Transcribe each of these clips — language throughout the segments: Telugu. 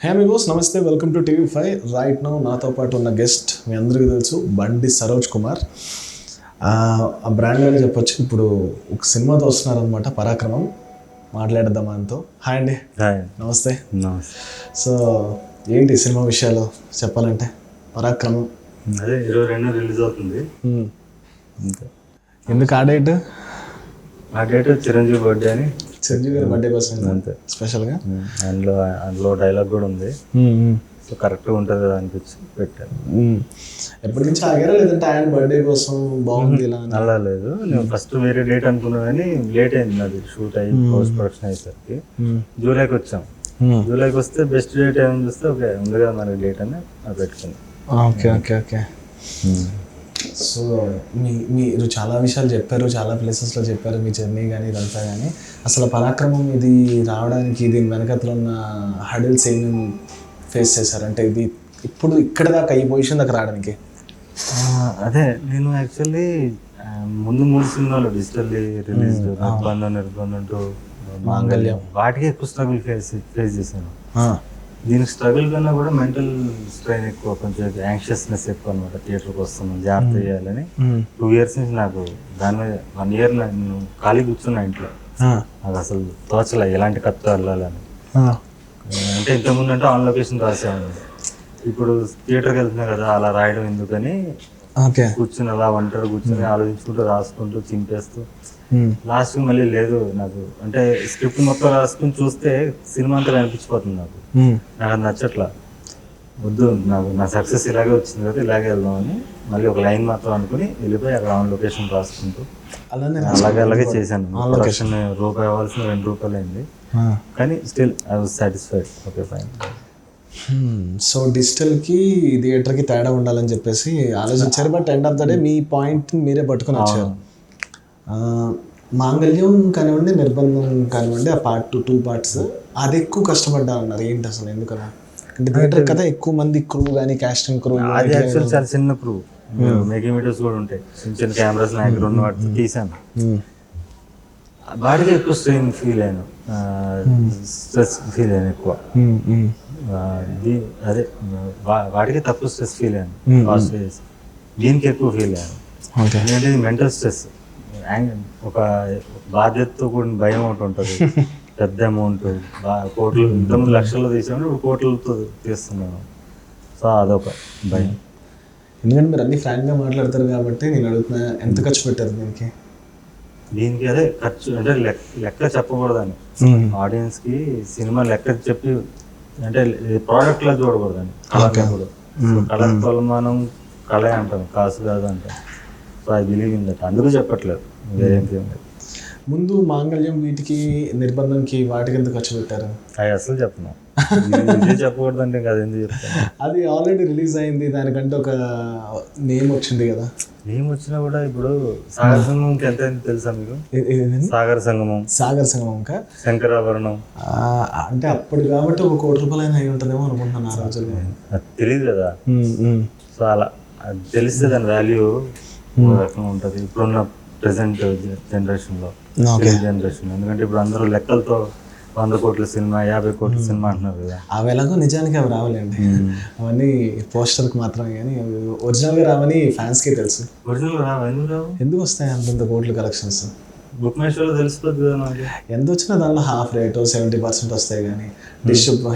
హే అమిగోస్, నమస్తే, welcome to TV5. Right now నాతో పాటు ఉన్న గెస్ట్ మీ అందరికీ తెలుసు, బండి సరోజ్ కుమార్. ఆ బ్రాండ్ అని చెప్పొచ్చు. ఇప్పుడు ఒక సినిమాతో వస్తున్నారనమాట, పరాక్రమం. మాట్లాడేద్దాం ఆయనతో. హాయ్ అండి. నమస్తే. సో ఏంటి సినిమా విషయాలు చెప్పాలంటే? పరాక్రమం అదే 22 రిలీజ్ అవుతుంది. ఎందుకు ఆ డేట్? ఆ డేట్ చిరంజీవి బర్త్డే అని, చిరంజీవి గారి బర్త్డే కోసం అంతే స్పెషల్గా. అందులో డైలాగ్ కూడా ఉంది. సో కరెక్ట్గా ఉంటుంది కదా అనిపించి పెట్టాను. ఎప్పటి నుంచి ఆగారా, లేదంటే ఆయన బర్త్డే కోసం బాగుంది ఇలా? అలా లేదు, నేను ఫస్ట్ వేరే డేట్ అనుకున్నా కానీ లేట్ అయింది. అది షూట్ అయ్యి పోస్ట్ ప్రొడక్షన్ అయ్యేసరికి జూలైకి వచ్చాం. జూలైకి వస్తే బెస్ట్ డేట్ ఏమని చూస్తే ఓకే ఉంది కదా మనకి డేట్ అని అది పెట్టుకున్నాం. Okay okay okay. సో మీరు చాలా విషయాలు చెప్పారు, చాలా ప్లేసెస్లో చెప్పారు, మీ జర్నీ కానీ ఇదంతా. కానీ అసలు పరాక్రమం ఇది రావడానికి, దీని వెనకతలో ఉన్న హడిల్స్ ఏమేమి ఫేస్ చేశారంటే, ఇది ఇప్పుడు ఇక్కడ దాకా ఈ పొజిషన్ దాకా రావడానికి? అదే నేను యాక్చువల్లీ ముందు 3 సినిమాలు డిజిటల్ రిలీజ్, నిర్బంధం 2, మాంగళ్యం, వాటికి ఎక్కువ స్ట్రగుల్ ఫేస్ చేశాను. దీనికి స్ట్రగుల్ కన్నా కూడా మెంటల్ స్ట్రెయిన్ ఎక్కువ, కొంచెం యాంగ్షియస్నెస్ ఎక్కువ అనమాట. థియేటర్కి వస్తున్నాను, జాగ్రత్త చేయాలని 2 years నుంచి నాకు దాని మీద 1 year నేను ఖాళీ కూర్చున్నా ఇంట్లో. నాకు అసలు తోచలే ఎలాంటి కథ వెళ్ళాలని. అంటే ఇంతకుముందు అంటే ఆన్ లొకేషన్ రాసేవాడిని, ఇప్పుడు థియేటర్కి వెళ్తున్నా కదా అలా రాయడం ఎందుకని కూర్చుని అలా ఒంటరి కూర్చొని ఆలోచించుకుంటూ రాసుకుంటూ చింపేస్తూ లాస్ట్కి మళ్ళీ లేదు నాకు అంటే స్క్రిప్ట్ మొత్తం రాసుకుని చూస్తే సినిమా అంతా అనిపించిపోతుంది నాకు. నాకు అది నచ్చట్లా, వద్దు నాకు నా సక్సెస్ ఇలాగే వచ్చింది కదా ఇలాగే వెళ్దామని మళ్ళీ ఒక లైన్ మాత్రం అనుకుని వెళ్ళిపోయి అక్కడ ఆన్ లొకేషన్ రాసుకుంటూ అలాగే చేశాను. లొకేషన్ రూపాయి అవ్వాల్సిన 2 రూపాయలు అయింది, కానీ still I was satisfied. Okay fine. So డిజిటల్కి థియేటర్కి తేడా ఉండాలని చెప్పేసి ఆలోచించారు, but end of the day మీ పాయింట్ మీరే పట్టుకుని వచ్చారు. మాంగళ్యం కానివ్వండి, నిర్బంధం కానివ్వండి, ఆ పార్ట్ 2 parts అది ఎక్కువ కష్టపడ్డా ఉన్నారు. ఏంటి అసలు ఎందుకలా? అంటే థియేటర్ కదా ఎక్కువ మంది క్రూ కానీ కాస్టింగ్ క్రూ, అది యాక్చువల్ చాలా చిన్న క్రూ, మేకింగ్ వీడియోస్ కూడా ఉంటాయి, చిన్న చిన్న కెమెరాస్ నాకు 2 వాటితో తీసాను. వాటికి ఎక్కువ స్ట్రెయిన్ ఫీల్ అయ్యాను, స్ట్రెస్ ఫీల్ అయ్యాను ఎక్కువ. అదే వాటికి తక్కువ స్ట్రెస్ ఫీల్ అయ్యాను, దీనికి ఎక్కువ ఫీల్ అయ్యాను. ఏంటంటే మెంటల్ స్ట్రెస్, ఒక బాధ్యతతో కూడిన భయం ఒకటి ఉంటుంది. పెద్ద అమౌంట్, కోట్లు, ఇంతకుముందు లక్షల్లో తీసాను, ఇప్పుడు కోట్లతో తీస్తున్నాను. సో అదొక భయం. ఎందుకంటే మీరు అన్ని ఫ్రాంక్గా మాట్లాడతారు కాబట్టి నేను అడుగుతున్నా, ఎంత ఖర్చు పెట్టారు దీనికి? అదే ఖర్చు అంటే లెక్క చెప్పకూడదని, ఆడియన్స్కి సినిమా లెక్క చెప్పి అంటే ప్రోడక్ట్ లా చూడకూడదని. కళ కొలమానం కళే అంటాం, కాసు కాదు అంటాం. So I believe in that, అందుకు చెప్పట్లేదు, వేరేం లేదు. ముందు మాంగళ్యం వీటికి, నిర్బంధంకి, వాటికి ఎంత ఖర్చు పెట్టారు? అవి అసలు చెప్పను, చెప్పకూడదు అంటే కదా ఎందుకు చెప్తాను. అది ఆల్రెడీ రిలీజ్ అయింది, దానికంటే ఒక నేమ్ వచ్చింది కదా. నేమ్ వచ్చినా కూడా ఇప్పుడు సాగర్ సంగమంకి ఎంత అయింది తెలుసా మీకు? సాగర్ సంగమం శంకరాభరణం అంటే అప్పుడు కాబట్టి ఒక 1 కోటి రూపాయలు అయి ఉంటుందేమో అనుకుంటున్నాను ఆ రోజుల్లో. అది తెలియదు కదా. సో అలా అది తెలిస్తే దాని వాల్యూ రకంగా ఉంటుంది ఇప్పుడున్న ప్రెసెంట్ జనరేషన్లో. ఎందుకంటే ఇప్పుడు అందరూ లెక్కలతో 100 కోట్ల సినిమా, 50 కోట్ల సినిమా అంటున్నారు కదా. అవి ఎలాగో నిజానికి అవి రావాలండి, అవన్నీ పోస్టర్కి మాత్రమే, కానీ ఒరిజినల్గా రావని ఫ్యాన్స్కి తెలుసు. ఒరిజినల్ రావు, ఎందుకు వస్తాయి అంతంత కోట్ల కలెక్షన్స్? బుక్ మై షోలో తెలిసిపోద్ది కదా నాకు. ఎంత వచ్చినా దానిలో హాఫ్ రేటు 70% వస్తాయి, కానీ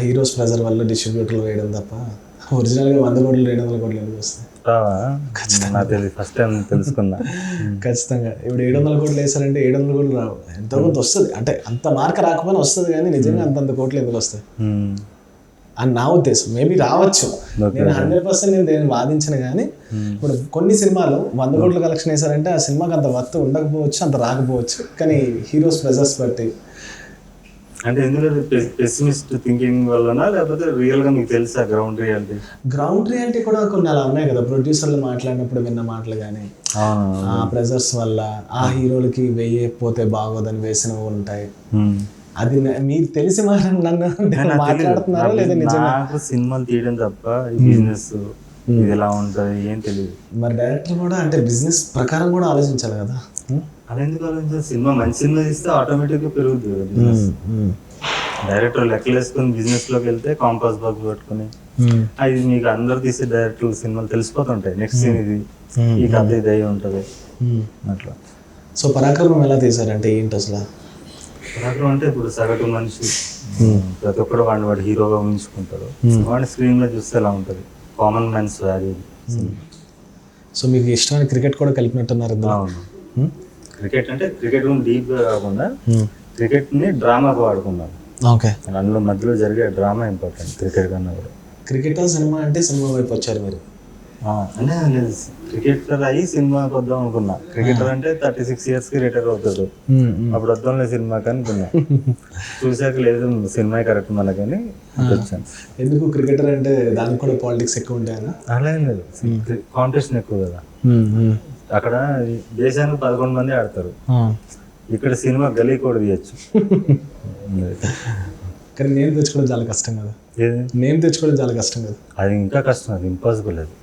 హీరోస్ ప్రెజర్ వల్ల డిస్ట్రిబ్యూటర్లు వేయడం తప్ప ఒరిజినల్గా 100 కోట్లు 200 కోట్లు ఎందుకు వస్తాయి? ఫస్ట్ టైం తెలుసుకున్నా. ఖచ్చితంగా ఇప్పుడు 700 కోట్లు వేసారంటే 700 కోట్లు రావు, ఎంతో కొంత వస్తుంది. అంటే అంత మార్క్ రాకపోయినా వస్తుంది, కానీ నిజంగా అంతంత కోట్లు ఎందుకు వస్తాయి అని నా ఉద్దేశం. మేబీ రావచ్చు, నేను 100% నేను వాదించను. కానీ ఇప్పుడు కొన్ని సినిమాలు 100 కోట్ల కలెక్షన్ వేసారంటే ఆ సినిమాకి అంత వర్త్ ఉండకపోవచ్చు, అంత రాకపోవచ్చు, కానీ హీరోస్ ప్రెజర్స్ బట్టి. అంటే ఎందుకంటే పెసిమిస్ట్ థింకింగ్ వల్లనా, లేకపోతే రియల్గా మీకు తెలుసా గ్రౌండ్ రియాలిటీ? గ్రౌండ్ రియాలిటీ కూడా కొన్ని అలా ఉన్నాయి కదా, ప్రొడ్యూసర్లు మాట్లాడినప్పుడు విన్న మాటలు కానీ, ఆ ప్రెజర్స్ వల్ల ఆ హీరోలకి వేయకపోతే బాగోదని వేసినవి ఉంటాయి. అది మీకు తెలిసి నన్ను మాట్లాడుతున్నారా లేదా? నిజంగా నాకు సినిమాలు తీయడం తప్ప బిజినెస్ ఇది ఎలా ఉంటుంది ఏం తెలియదు. మరి డైరెక్టర్ కూడా అంటే బిజినెస్ ప్రకారం కూడా ఆలోచించాలి కదా. అలా ఎందుకు ఆలోచించాలి? సినిమా మంచి సినిమా తీస్తే ఆటోమేటిక్గా పెరుగుతుంది బిజినెస్. డైరెక్టర్ లెక్కలు వేసుకుని బిజినెస్ లోకి వెళ్తే కాంపాస్ బాక్స్ పెట్టుకుని అది మీకు అందరు తీసే డైరెక్టర్ సినిమాలు తెలిసిపోతుంటాయి. నెక్స్ట్ సీన్ ఇది, ఈ కథ ఇది అయి ఉంటుంది అట్లా. సో పరాక్రమం ఎలా తీసారంటే ఏంటి అసలు? పరాక్రమం అంటే ఇప్పుడు సగటు మనిషి ప్రతి ఒక్కరు వాడు హీరోగా ఊహించుకుంటాడు. వాడిని స్క్రీన్ లో చూస్తే ఎలా ఉంటుంది, కామన్ మ్యాన్స్ వాల్యూ. సో మీకు ఇష్టమైన క్రికెట్ కూడా కలిపినట్టున్నారు. అవును, క్రికెట్ అంటే క్రికెట్ డీప్ గా కాకుండా క్రికెట్ ని డ్రామాగా వాడుకున్నాను. ఓకే, అందులో మధ్యలో జరిగే డ్రామా ఇంపార్టెంట్ క్రికెట్ కన్నా కూడా. క్రికెట్ సినిమా అంటే సినిమా వైపు వచ్చారు మీరు? అంటే క్రికెటర్ అయ్యి సినిమాకి వద్దాం అనుకున్నా. క్రికెటర్ అంటే 36 years కి రిటైర్ అవుతాడు, అప్పుడు వద్దాంలే సినిమాకి అనుకున్నా. చూసాక లేదు సినిమా కరెక్ట్ మనకని వచ్చాను. ఎందుకు క్రికెటర్ అంటే దానికి కూడా పాలిటిక్స్ ఎక్కువ ఉంటాయని? అలా ఏం లేదు, కాంపిటీషన్ ఎక్కువ కదా. అక్కడ దేశానికి 11 మంది ఆడతారు, ఇక్కడ సినిమా గలీ కూడా తీయచ్చు. కానీ నేమ్ తెచ్చుకోవడం చాలా కష్టం కదా. నేమ్ తెచ్చుకోవడం చాలా కష్టం కదా. అది ఇంకా కష్టం, అది ఇంపాసిబుల్. అది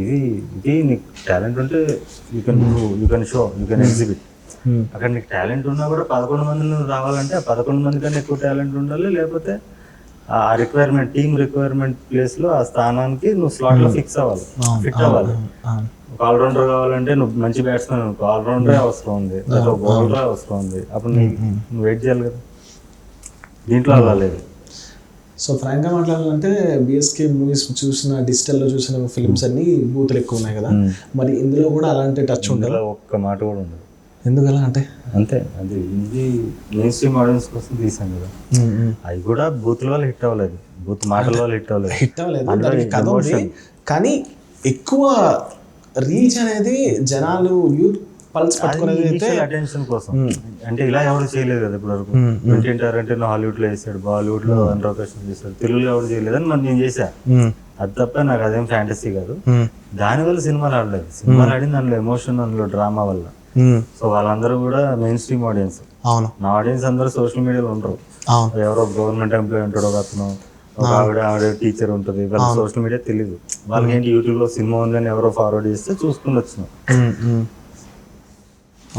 ఇది నీకు టాలెంట్ ఉంటే you can show, you can exhibit. అక్కడ నీకు టాలెంట్ ఉన్నా కూడా 11 మంది రావాలంటే ఆ 11 మంది కన్నా ఎక్కువ టాలెంట్ ఉండాలి. లేకపోతే ఆ రిక్వైర్మెంట్, టీమ్ రిక్వైర్మెంట్ ప్లేస్ లో ఆ స్థానానికి నువ్వు స్లాట్ లో ఫిట్ అవ్వాలి. ఒక ఆల్రౌండర్ కావాలంటే నువ్వు మంచి బ్యాట్స్మెన్, ఆల్రౌండరే అవసరం ఉంది, బౌలర్ అవసరం ఉంది. అప్పుడు నువ్వు వెయిట్ చేయాలి కదా. దీంట్లో అలా లేదు. సో ఫ్రాంక్గా మాట్లాడాలంటే బిఎస్కే మూవీస్ చూసిన, డిజిటల్లో చూసిన ఫిల్మ్స్ అన్ని బూతులు ఎక్కువ ఉన్నాయి కదా, మరి ఇందులో కూడా అలాంటి టచ్ ఉండదు? ఒక్క మాట కూడా ఉండదు. ఎందుకలా అంటే? అంతే, అది ఇది మెయిన్ స్ట్రీమ్ ఆడియన్స్ కోసం తీసాం కదా. అవి కూడా బూతుల వల్ల హిట్ అవ్వలేదు, బూత్ మాటల వల్ల హిట్ అవ్వలేదు. కథ ఉంది కానీ ఎక్కువ రీచ్ అనేది జనాలు యూత్ పల్స్ పట్టుకునేది అయితే అటెన్షన్ కోసం. అంటే ఇలా ఎవరు చేయలేదు కదా ఇప్పుడు వరకు. ఏంటంటే హాలీవుడ్ లో వేసాడు, బాలీవుడ్ లో అండర్వేషన్ చేశాడు, తెలుగులో ఎవరు చేయలేదని మరి నేను చేశా. అది తప్ప నాకు అదేం ఫ్యాంటసీ కాదు. దానివల్ల సినిమాలు ఆడలేదు. సినిమాలు ఆడింది అందులో ఎమోషన్, అందులో డ్రామా వల్ల. సో వాళ్ళందరూ కూడా మెయిన్ స్ట్రీమ్ ఆడియన్స్. అవును, నా ఆడియన్స్ అందరూ సోషల్ మీడియాలో ఉంటారు. ఎవరో గవర్నమెంట్ ఎంప్లాయీ ఉంటాడు ఒక అతను, ఒక ఆవిడ టీచర్ ఉంటుంది. వాళ్ళకి సోషల్ మీడియా తెలియదు. వాళ్ళకి ఏంటి యూట్యూబ్ లో సినిమా ఉందని ఎవరో ఫార్వర్డ్ చేస్తే చూసుకుని వచ్చినాం.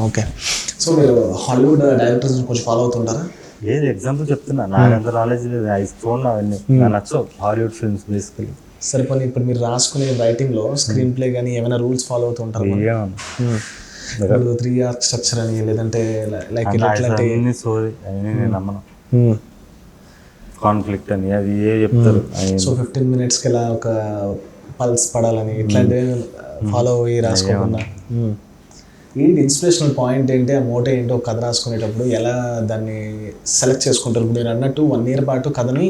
ఓకే, సో మీరు హాలీవుడ్ డైరెక్టర్స్ కొంచెం ఫాలో అవుతుంటారా? లేదు, ఎగ్జాంపుల్ చెప్తున్నా, నాకు అంత నాలెడ్జ్ లేదు. చూడండి అవన్నీ నాకు నచ్చవు హాలీవుడ్ ఫిల్మ్స్ బేసికలీ. సరే పోనీ ఇప్పుడు మీరు రాసుకునే రైటింగ్ లో స్క్రీన్ ప్లే కానీ ఏమైనా రూల్స్ ఫాలో అవుతుంటారు? 3 arc స్ట్రక్చర్ అని, లేదంటే లైక్ నేను నమ్మను. కాన్ఫ్లిక్ట్ అని అది ఏ చెప్తారు. సో 15 minutes ఇలా ఒక పల్స్ పడాలని ఇట్లాంటివి ఫాలో అయ్యి రాసుకోకుండా ఏంటి ఇన్స్పిరేషనల్ పాయింట్ ఏంటి, ఆ మోటో ఏంటో కథ రాసుకునేటప్పుడు ఎలా దాన్ని సెలెక్ట్ చేసుకుంటారు? ఇప్పుడు నేను అన్నట్టు 1 year పాటు కథని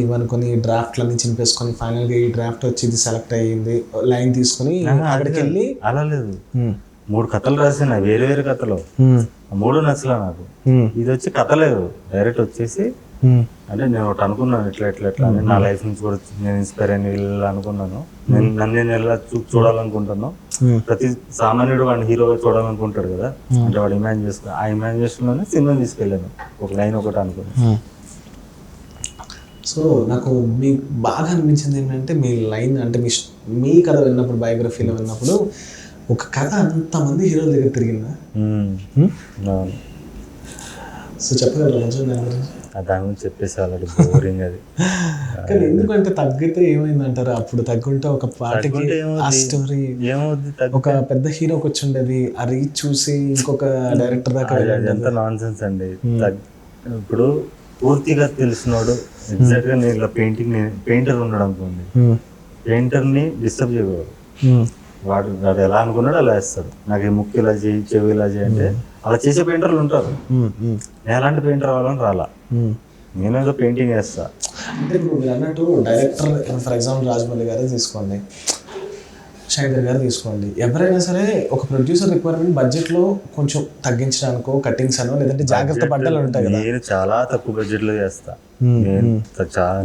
ఇవ్వనుకొని డ్రాఫ్ట్లన్నీ చింపేసుకొని ఫైనల్గా ఈ డ్రాఫ్ట్ వచ్చి ఇది సెలెక్ట్ అయ్యింది లైన్ తీసుకుని అక్కడికి వెళ్ళి. అలా లేదు, 3 కథలు రాసిన వేరే వేరే కథలు, 3 నచ్చలా నాకు. ఇది వచ్చి కథ లేదు, డైరెక్ట్ వచ్చేసి అంటే నేను ఒకటి అనుకున్నాను, ఇట్లా అని నా లైఫ్ నుంచి కూడా నేను ఇన్స్పైర్ అయిన అనుకున్నాను. నన్ను నేను ఎలా చూడాలనుకుంటాను. ప్రతి సామాన్యుడు వాడిని హీరోగా చూడాలనుకుంటాడు కదా, అంటే వాడు ఇమాజిన్ చేసుకుని ఆ ఇమాజినేషన్ లోనే సినిమా తీసుకెళ్ళాను. ఒక లైన్ ఒకటి అనుకున్నాను. సో నాకు మీకు బాగా అనిపించింది ఏంటంటే మీ లైన్, అంటే మీ కథ విన్నప్పుడు, బయోగ్రఫీలో విన్నప్పుడు ఒక కథ అంతమంది హీరోల దగ్గర తిరిగిందా? సో చెప్పగలరా కొంచెం దాని గురించి? దాని గురించి చెప్పేసి ఆల్రెడీ బోరింగ్ అది. కానీ ఎందుకంటే తగ్గితే ఏమైందంటారు? అప్పుడు తగ్గుంటే ఒక పాటకి ఆ స్టోరీ ఏమవుద్ది, ఒక పెద్ద హీరోకి వచ్చి ఉండేది, ఆ రీచ్ చూసి ఇంకొక డైరెక్టర్ దాకా ఎంత నాన్ సెన్స్ అండి. ఇప్పుడు పూర్తిగా తెలిసినోడు ఎగ్జాక్ట్ గా నేను పెయింటర్ ఉన్నాడు అనుకోండి, పెయింటర్ ని డిస్టర్బ్ చేయకూడదు. వాడు ఎలా అనుకున్నాడు అలా వేస్తాడు. నాకు ఈ ముక్కు ఇలా చేయి, చెవి ఇలా చేయి అంటే అలా చేసే పెయింటర్లు ఉంటారు. నేను అలాంటి పెయింటర్ అవ్వాలని రాలా, నేనేదో పెయింటింగ్ వేస్తా. అంటే ఇప్పుడు మీరు అన్నట్టు డైరెక్టర్, ఫర్ ఎగ్జాంపుల్ రాజమౌళి గారే తీసుకోండి, శంకర్ గారు తీసుకోండి, ఎవరైనా సరే ఒక ప్రొడ్యూసర్ రిక్వైర్మెంట్ బడ్జెట్లో కొంచెం తగ్గించడానికో, కట్టింగ్స్ అనో, లేదంటే జాగ్రత్త పడ్డాలు ఉంటాయి కదా. నేను చాలా తక్కువ బడ్జెట్లో చేస్తా.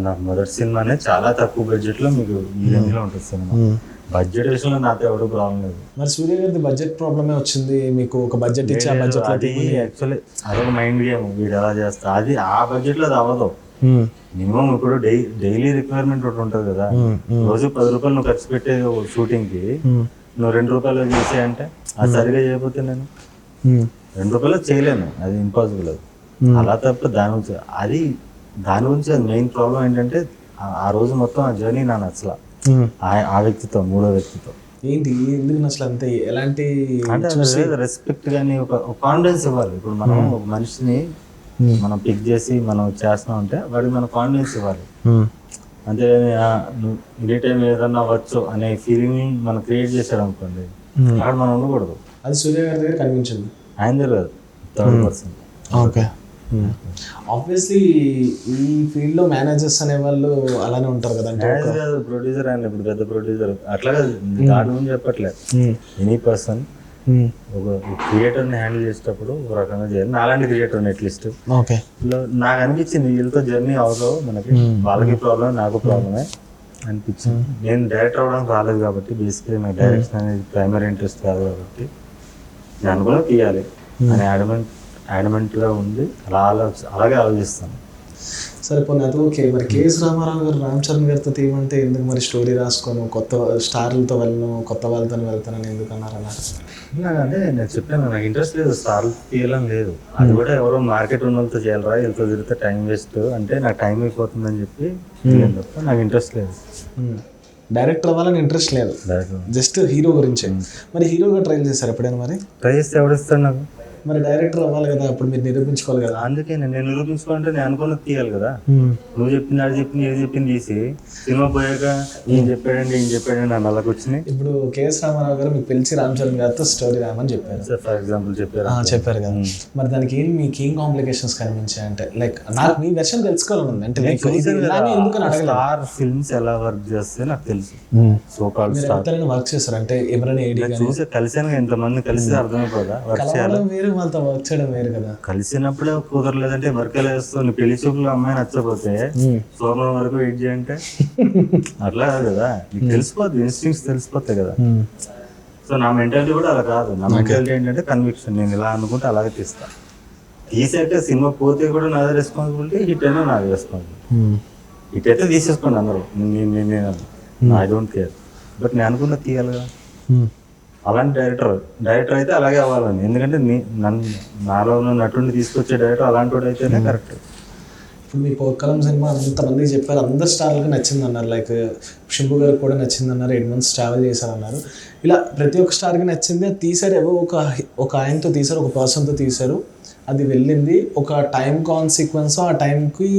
నా మొదటి సినిమానే చాలా తక్కువ బడ్జెట్లో మీకు ఈ రేంజ్లో ఉంటుంది సినిమా. బడ్జెట్ విషయంలో నాతో ఎవరు ప్రాబ్లం లేదు. మరి సూర్య గారి బడ్జెట్ ప్రాబ్లమే వచ్చింది, మీకు ఒక బడ్జెట్ ఇచ్చి ఆ బడ్జెట్ అది యాక్చువల్లీ అదొక మైండ్ గేమ్. వీడు ఎలా చేస్తా, అది ఆ బడ్జెట్లో అది అవ్వదు. మినిమం ఇప్పుడు డైలీ రిక్వైర్మెంట్ ఒకటి ఉంటుంది కదా. రోజు 10 రూపాయలు నువ్వు ఖర్చు పెట్టే షూటింగ్ కి నువ్వు 2 రూపాయలు చేసే అంటే అది సరిగా చేయకపోతే నేను 2 రూపాయలు చేయలేను, అది ఇంపాసిబుల్. అది అలా తప్ప దాని గురించి అది మెయిన్ ప్రాబ్లం ఏంటంటే ఆ రోజు మొత్తం ఆ జర్నీ నా నచ్చల ఆ వ్యక్తితో, మూడో వ్యక్తితో. ఏంటి ఎందుకు అసలు అంతే ఎలాంటి అంటే రెస్పెక్ట్ కానీ ఒక కాన్ఫిడెన్స్ ఇవ్వాలి. ఇప్పుడు మనం ఒక మనిషిని మనం పిక్ చేసి మనం చేస్తున్నాం అంటే వాడికి మనం కాన్ఫిడెన్స్ ఇవ్వాలి. అంటే నువ్వు ఇదే టైం ఏదన్నా అవ్వచ్చు అనే ఫీలింగ్ మనం క్రియేట్ చేశాడు అనుకోండి, అక్కడ మనం ఉండకూడదు. అది సూర్య గారి దగ్గర కనిపించింది. ఆయన దగ్గర కాదు, థర్డ్ పర్సన్. ఓకే. ఆబ్వియస్లీ ఈ ఫీల్డ్ లో మేనేజర్స్ అనే వాళ్ళు అలానే ఉంటారు కదా. ప్రొడ్యూసర్ ఆయన ఇప్పుడు పెద్ద ప్రొడ్యూసర్ అట్లా కాదు, దాని గురించి చెప్పట్లేదు. ఎనీ పర్సన్ ఒక క్రియేటర్ని హ్యాండిల్ చేసేటప్పుడు ఒక రకంగా చేయాలి. నాలాంటి క్రియేటర్ అట్లీస్ట్ నాకు అనిపించింది వీళ్ళతో జర్నీ అవదు మనకి, వాళ్ళకి ప్రాబ్లం నాకు ప్రాబ్లమే అనిపించింది. నేను డైరెక్టర్ అవ్వడానికి రాలేదు కాబట్టి, బేసిక్లీ నాకు డైరెక్షన్ అనేది ప్రైమరీ ఇంట్రెస్ట్ కాదు కాబట్టి నేను కూడా తీయాలి అని యాడమెంట్గా ఉంది. అలాగే ఆలోచిస్తాను. సరే పోనీ అది ఓకే. మరి కేఎస్ రామారావు గారు రామ్ చరణ్ గారితో తీయమంటే ఎందుకు మరి స్టోరీ రాసుకోను, కొత్త స్టార్లతో వెళ్ళను, కొత్త వాళ్ళతో వెళ్తానని ఎందుకు అన్నారన్నా? అంటే నేను చెప్పాను నాకు ఇంట్రెస్ట్ లేదు, స్టార్లు తీయాలని లేదు. అది కూడా ఎవరో మార్కెట్ ఉన్న వాళ్ళతో చేయాలరా, వీళ్ళతో తిరిగితే టైం వేస్ట్, అంటే నాకు టైం అయిపోతుందని చెప్పి తప్ప నాకు ఇంట్రెస్ట్ లేదు. డైరెక్టర్ అవ్వాలని ఇంట్రెస్ట్ లేదు, జస్ట్ హీరో గురించే. మరి హీరోగా ట్రై చేశారు ఎప్పుడైనా? మరి ట్రై చేస్తే ఎవడిస్తాడు నాకు? మరి డైరెక్టర్ అవ్వాలి కదా, అప్పుడు మీరు నిరూపించుకోవాలి కదా. అందుకే నేను నిరూపించుకోవాలంటే నేను అనుకున్నది తీయాలి కదా. నువ్వు చెప్పింది అది చెప్పింది ఏది చెప్పింది తీసి సినిమా పోయాక ఏం చెప్పాడండి నన్ను అలాగ వచ్చినాయి. ఇప్పుడు కేఎస్ రామారావు గారు మీకు పిలిచి రామ్ చరణ్ గారితో స్టోరీ రామని చెప్పారు, ఫర్ ఎగ్జాంపుల్ చెప్పారు కదా. మరి దానికి ఏం మీకు ఏం కాంప్లికేషన్స్ కనిపించాయి? అంటే లైక్ నాకు మీ వెర్షన్ తెలుసుకోవాలని ఉంది. అంటే స్టార్ ఫిల్మ్స్ ఎలా వర్క్ చేస్తే నాకు తెలుసు. సో కాల్డ్ స్టార్ వర్క్ చేస్తారు అంటే ఎవరైనా చూసి కలిసాను, ఎంతమంది కలిసి అర్థమైపోదా వర్క్ చేయాలి, వాళ్ళతో వర్క్ చేయడం వేరు కదా. కలిసినప్పుడే కుదరలేదంటే వర్క్ ఎలా చేస్తావు? పెళ్లి చూపులు అమ్మాయి నచ్చపోతే సోమవారం వరకు వెయిట్ చేయంటే అట్లా కాదు కదా. నీకు తెలిసిపోద్ది, ఇన్స్టింక్ట్స్ తెలిసిపోతాయి కదా. సో నా మెంటాలిటీ కూడా అలా కాదు. నా మెంటాలిటీ ఏంటంటే కన్విక్షన్, నేను ఇలా అనుకుంటే అలాగే తీస్తా. తీసాక సినిమా పోతే కూడా నాదే రెస్పాన్సిబిలిటీ, హిట్ అయినా నాది రెస్పాన్సిబిలిటీ. హిట్ అయితే తీసేసుకోండి అందరూ, ఐ డోంట్ కేర్. బట్ నేను అనుకున్నా తీయాలి కదా. అలాంటి డైరెక్టర్ అయితే అలాగే అవ్వాలని, ఎందుకంటే నాలో ఉన్న నటుడిని తీసుకొచ్చే డైరెక్టర్ అలాంటి వాడు అయితేనే కరెక్ట్. ఇప్పుడు మీ పోర్కలం సినిమా అంతమందికి చెప్పారు, అందరు స్టార్లకు నచ్చింది అన్నారు. లైక్ శంభు గారికి కూడా నచ్చింది అన్నారు, 8 months ట్రావెల్ చేశారన్నారు. ఇలా ప్రతి ఒక్క స్టార్కి నచ్చింది. అది తీశారు, ఏవో ఒక ఆయనతో తీశారు, ఒక పర్సన్తో తీశారు, అది వెళ్ళింది. ఒక టైం కాన్సిక్వెన్స్, ఆ టైంకి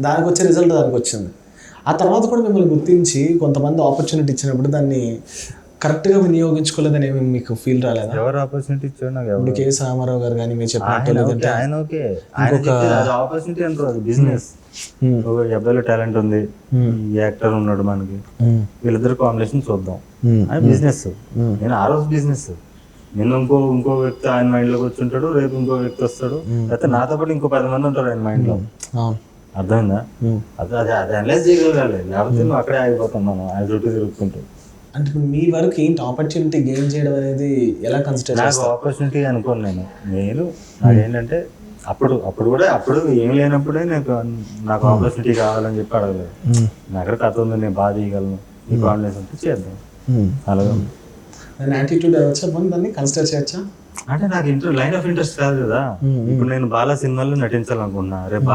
దానికి వచ్చే రిజల్ట్ దానికి వచ్చింది. ఆ తర్వాత కూడా మిమ్మల్ని గుర్తించి కొంతమంది ఆపర్చునిటీ ఇచ్చినప్పుడు దాన్ని కరెక్ట్గా వినియోగించుకోలేదని ఏమి మీకు ఫీల్ రాలేదా? ఎవరు ఆపర్చునిటీ ఇచ్చారు నాకు? ఇప్పుడు కేఎస్ రామారావు గారు కానీ మీరు చెప్పినట్టు ఆపర్చునిటీ అంటారు, అది బిజినెస్. ఒక అబ్బాయిలో టాలెంట్ ఉంది, ఈ యాక్టర్ ఉన్నాడు మనకి, వీళ్ళిద్దరు కాంబినేషన్ చూద్దాం అని బిజినెస్. నేను ఆ రోజు బిజినెస్, నిన్న ఇంకో వ్యక్తి ఆయన మైండ్ లో కూర్చుంటాడు, రేపు ఇంకో వ్యక్తి వస్తాడు, లేకపోతే నాతో పాటు ఇంకో 10 మంది ఉంటారు ఆయన మైండ్ లో. అర్థమైందా? అది అనలైజ్ చేయగలగాలి, లేకపోతే నువ్వు అక్కడే ఆగిపోతాం మనం ఆయన చుట్టూ తిరుగుతుంటాం. అంటే ఇప్పుడు మీ వరకు ఏంటి ఆపర్చునిటీ గెయిన్ చేయడం అనేది ఎలా కన్సిడర్ చేస్తారు? నాకు ఆపర్చునిటీ అనుకోను నేను నాకేంటంటే అప్పుడు ఏం లేనప్పుడే నాకు ఆపర్చునిటీ కావాలని చెప్పి అడగలేదు. నా అక్కడ కథ ఉంది, నేను బాగా తీయగలను, ఈ కాన్ఫిడెన్స్ ఉంటే చేద్దాం అలాగే. యాటిట్యూడ్ వచ్చా దాన్ని కన్సిడర్ చేయొచ్చా? అంటే నాకు లైన్ ఆఫ్ ఇంట్రెస్ట్ కాదు కదా. ఇప్పుడు నేను బాలా సినిమాలో నటించాలనుకున్నా, రేపు